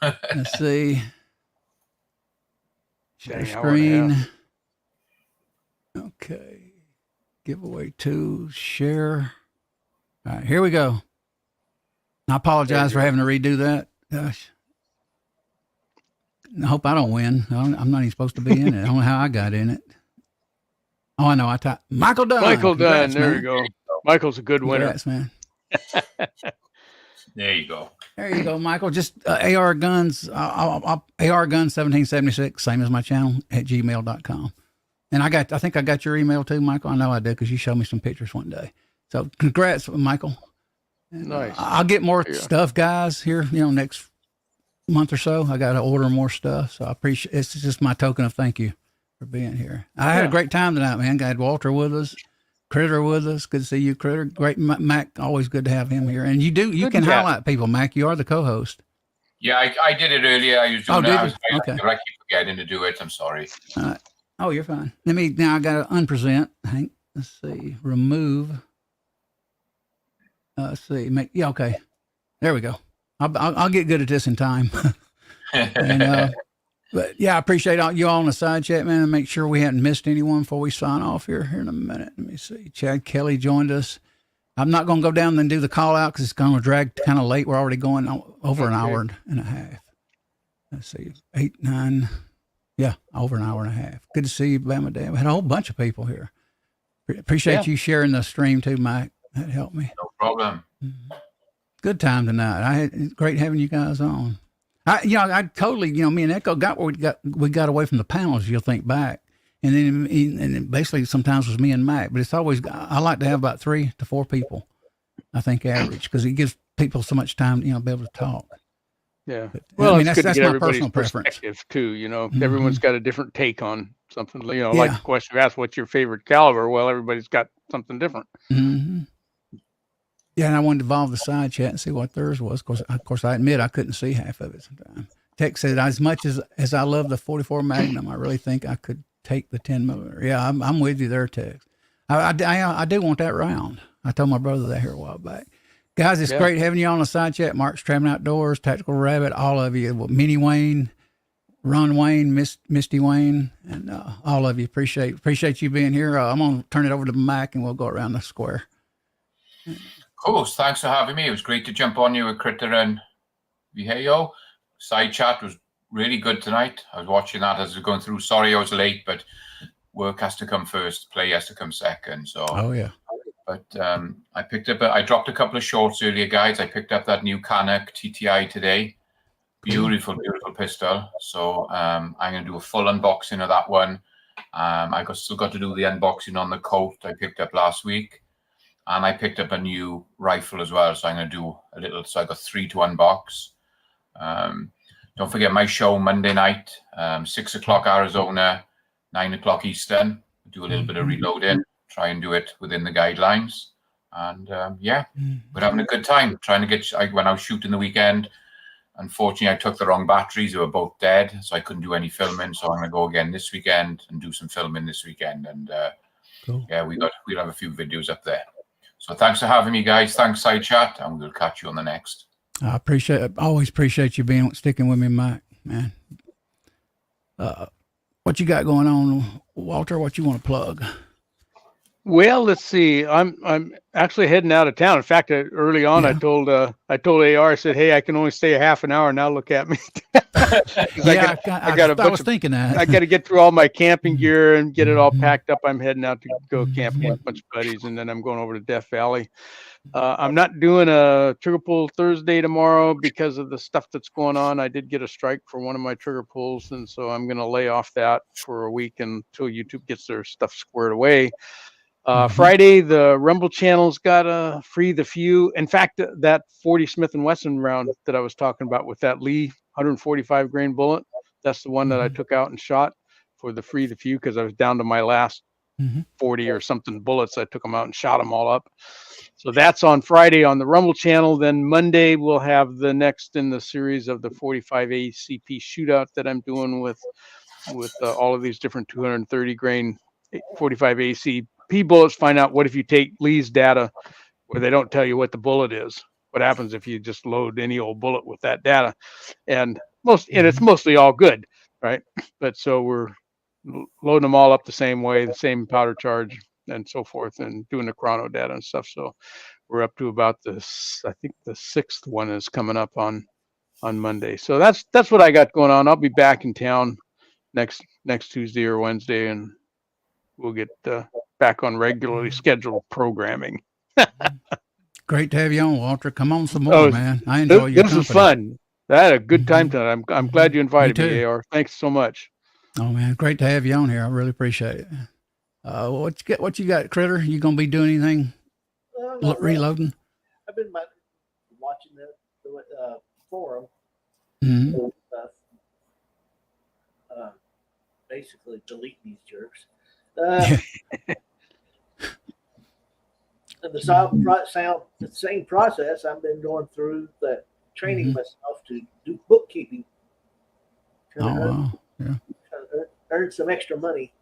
Let's see. Share screen. Okay. Giveaway 2. Share. All right, here we go. I apologize for having to redo that. Gosh. I hope I don't win. I'm not even supposed to be in it. I don't know how I got in it. Oh, I know. I typed Michael Dunn. Michael Dunn. There you go. Michael's a good winner. Congrats, man. There you go. There you go, Michael. Just AR Guns, AR Guns 1776, same as my channel, at gmail.com. And I think I got your email too, Michael. I know I did because you showed me some pictures one day. So congrats, Michael. Nice. I'll get more stuff, guys, here, next month or so. I got to order more stuff. So I appreciate it's just my token of thank you for being here. I had a great time tonight, man. Got Walter with us, Critter with us. Good to see you, Critter. Great, Mac. Always good to have him here. And you can highlight people, Mac. You are the co-host. Yeah, I did it earlier. I was doing that. Okay. I keep forgetting to do it. I'm sorry. All right. Oh, you're fine. Now I got to unpresent. Hank, let's see. Remove. Let's see. Okay. There we go. I'll get good at this in time. But yeah, I appreciate you all on the side chat, man, and make sure we hadn't missed anyone before we sign off here in a minute. Let me see. Chad Kelly joined us. I'm not going to go down and do the call out because it's going to drag kind of late. We're already going over an hour and a half. Let's see. 8, 9. Yeah, over an hour and a half. Good to see you, Bama Dad. We had a whole bunch of people here. Appreciate you sharing the stream too, Mike. That helped me. No problem. Good time tonight. It's great having you guys on. I totally, me and Echo got where we got away from the panels. You'll think back, and then basically sometimes it was me and Mac, but it's always I like to have about 3 to 4 people. I think average because it gives people so much time, to be able to talk. Yeah. But, well, that's my personal preference too. Everyone's got a different take on something. Like the question you asked, what's your favorite caliber? Well, everybody's got something different. Mm-hmm. Yeah, and I wanted to evolve the side chat and see what theirs was. Of course, I admit I couldn't see half of it sometimes. Tex said, as much as I love the 44 Magnum, I really think I could take the 10 millimeter. Yeah, I'm with you there, Tex. I do want that round. I told my brother that here a while back. Guys, it's great having you on the side chat. Mark's Traveling Outdoors, Tactical Rabbit, all of you. Minnie Wayne, Ron Wayne, Misty Wayne, and all of you. Appreciate you being here. I'm going to turn it over to Mike, and we'll go around the square. Cool. Thanks for having me. It was great to jump on you with Critter and Viejo. Side chat was really good tonight. I was watching that as I was going through. Sorry I was late, but work has to come first. Play has to come second. So. Oh, yeah. But I dropped a couple of shorts earlier, guys. I picked up that new Canuck TTI today. Beautiful, beautiful pistol. So I'm going to do a full unboxing of that one. I still got to do the unboxing on the Colt I picked up last week. And I picked up a new rifle as well. So I'm going to do a little, so I got 3 to unbox. Don't forget my show Monday night, 6 o'clock Arizona, 9 o'clock Eastern. Do a little bit of reloading. Try and do it within the guidelines. And we're having a good time trying to get, when I was shooting the weekend, unfortunately I took the wrong batteries. They were both dead, so I couldn't do any filming. So I'm going to go again this weekend and do some filming this weekend. And cool. We'll have a few videos up there. So thanks for having me, guys. Thanks, Side Chat, and we'll catch you on the next. I always appreciate you sticking with me, Mike, man. What you got going on, Walter? What you want to plug? Well, let's see. I'm actually heading out of town. In fact, early on, I told AR, I said, "Hey, I can only stay a half an hour. Now look at me." I was thinking that. I got to get through all my camping gear and get it all packed up. I'm heading out to go camping with a bunch of buddies, and then I'm going over to Death Valley. I'm not doing a trigger pull Thursday tomorrow because of the stuff that's going on. I did get a strike for one of my trigger pulls, and so I'm going to lay off that for a week until YouTube gets their stuff squared away. Friday, the Rumble channel's got a free the few. In fact, that 40 Smith & Wesson round that I was talking about with that Lee 145 grain bullet, that's the one that I took out and shot for the free the few because I was down to my last 40 or something bullets. I took them out and shot them all up. So that's on Friday on the Rumble channel. Then Monday, we'll have the next in the series of the 45 ACP shootout that I'm doing with all of these different 230 grain 45 ACP bullets. Find out what if you take Lee's data where they don't tell you what the bullet is. What happens if you just load any old bullet with that data? And it's mostly all good, right? But so we're loading them all up the same way, the same powder charge and so forth, and doing the chrono data and stuff. So we're up to about this. I think the 6th one is coming up on Monday. So that's what I got going on. I'll be back in town next Tuesday or Wednesday, and we'll get back on regularly scheduled programming. Great to have you on, Walter. Come on some more, man. I enjoy your company. This was fun. I had a good time tonight. I'm glad you invited me, AR. Thanks so much. Oh man, great to have you on here. I really appreciate it. What you got, Critter? You gonna be doing anything? Reloading? I've been watching the forum. Basically delete these jerks. The same process I've been going through, the training myself to do bookkeeping. Wow. Yeah. Earn some extra money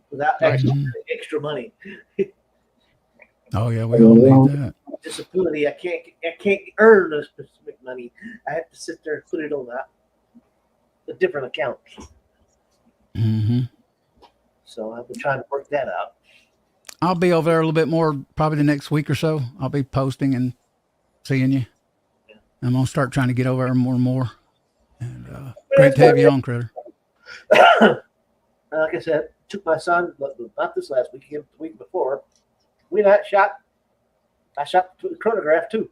without extra money. Oh yeah, we all need that. Disability, I can't earn a specific money. I have to sit there and put it on a different account. So I've been trying to work that out. I'll be over there a little bit more probably the next week or so. I'll be posting and seeing you. Yeah. I'm going to start trying to get over there more and more. And great to have you on, Critter. Like I said, took my son, not this last week, the week before. I shot the chronograph too.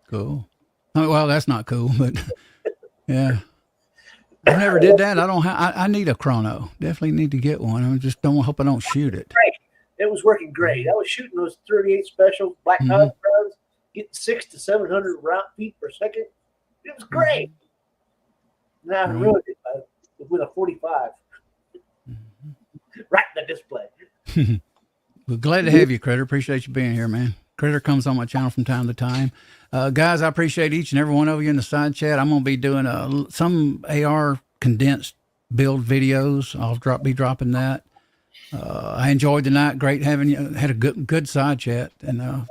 Cool. Well, that's not cool, but yeah. I never did that. I need a chrono. Definitely need to get one. I just hope I don't shoot it. Great. It was working great. I was shooting those 38 special black powder rounds, getting 600 to 700 feet per second. It was great. Now I ruined it with a 45. Right in the display. Well, glad to have you, Critter. Appreciate you being here, man. Critter comes on my channel from time to time. Guys, I appreciate each and every one of you in the side chat. I'm going to be doing some AR condensed build videos. I'll be dropping that. I enjoyed the night. Great having you. Had a good side chat, and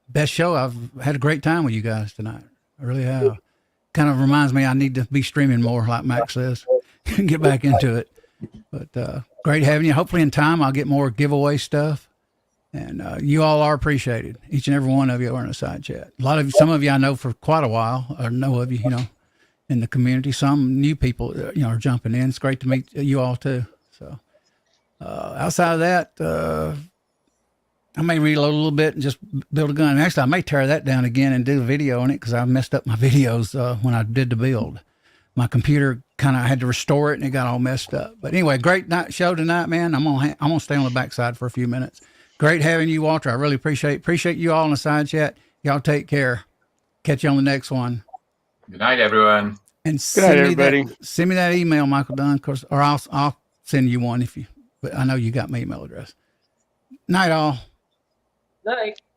best show. I've had a great time with you guys tonight. I really have. Kind of reminds me I need to be streaming more, like Max says, get back into it. But great having you. Hopefully in time I'll get more giveaway stuff. And you all are appreciated. Each and every one of you are in a side chat. Some of you I know for quite a while, or know of you, in the community. Some new people, are jumping in. It's great to meet you all too. So outside of that, I may reload a little bit and just build a gun. Actually, I may tear that down again and do a video on it because I messed up my videos when I did the build. My computer kind of had to restore it and it got all messed up. But anyway, great show tonight, man. I'm gonna stay on the backside for a few minutes. Great having you, Walter. I really appreciate you all in the side chat. Y'all take care. Catch you on the next one. Good night, everyone. Good And night, everybody. Send me that email, Michael Dunn, or I'll send you one but I know you got my email address. Night all. Night.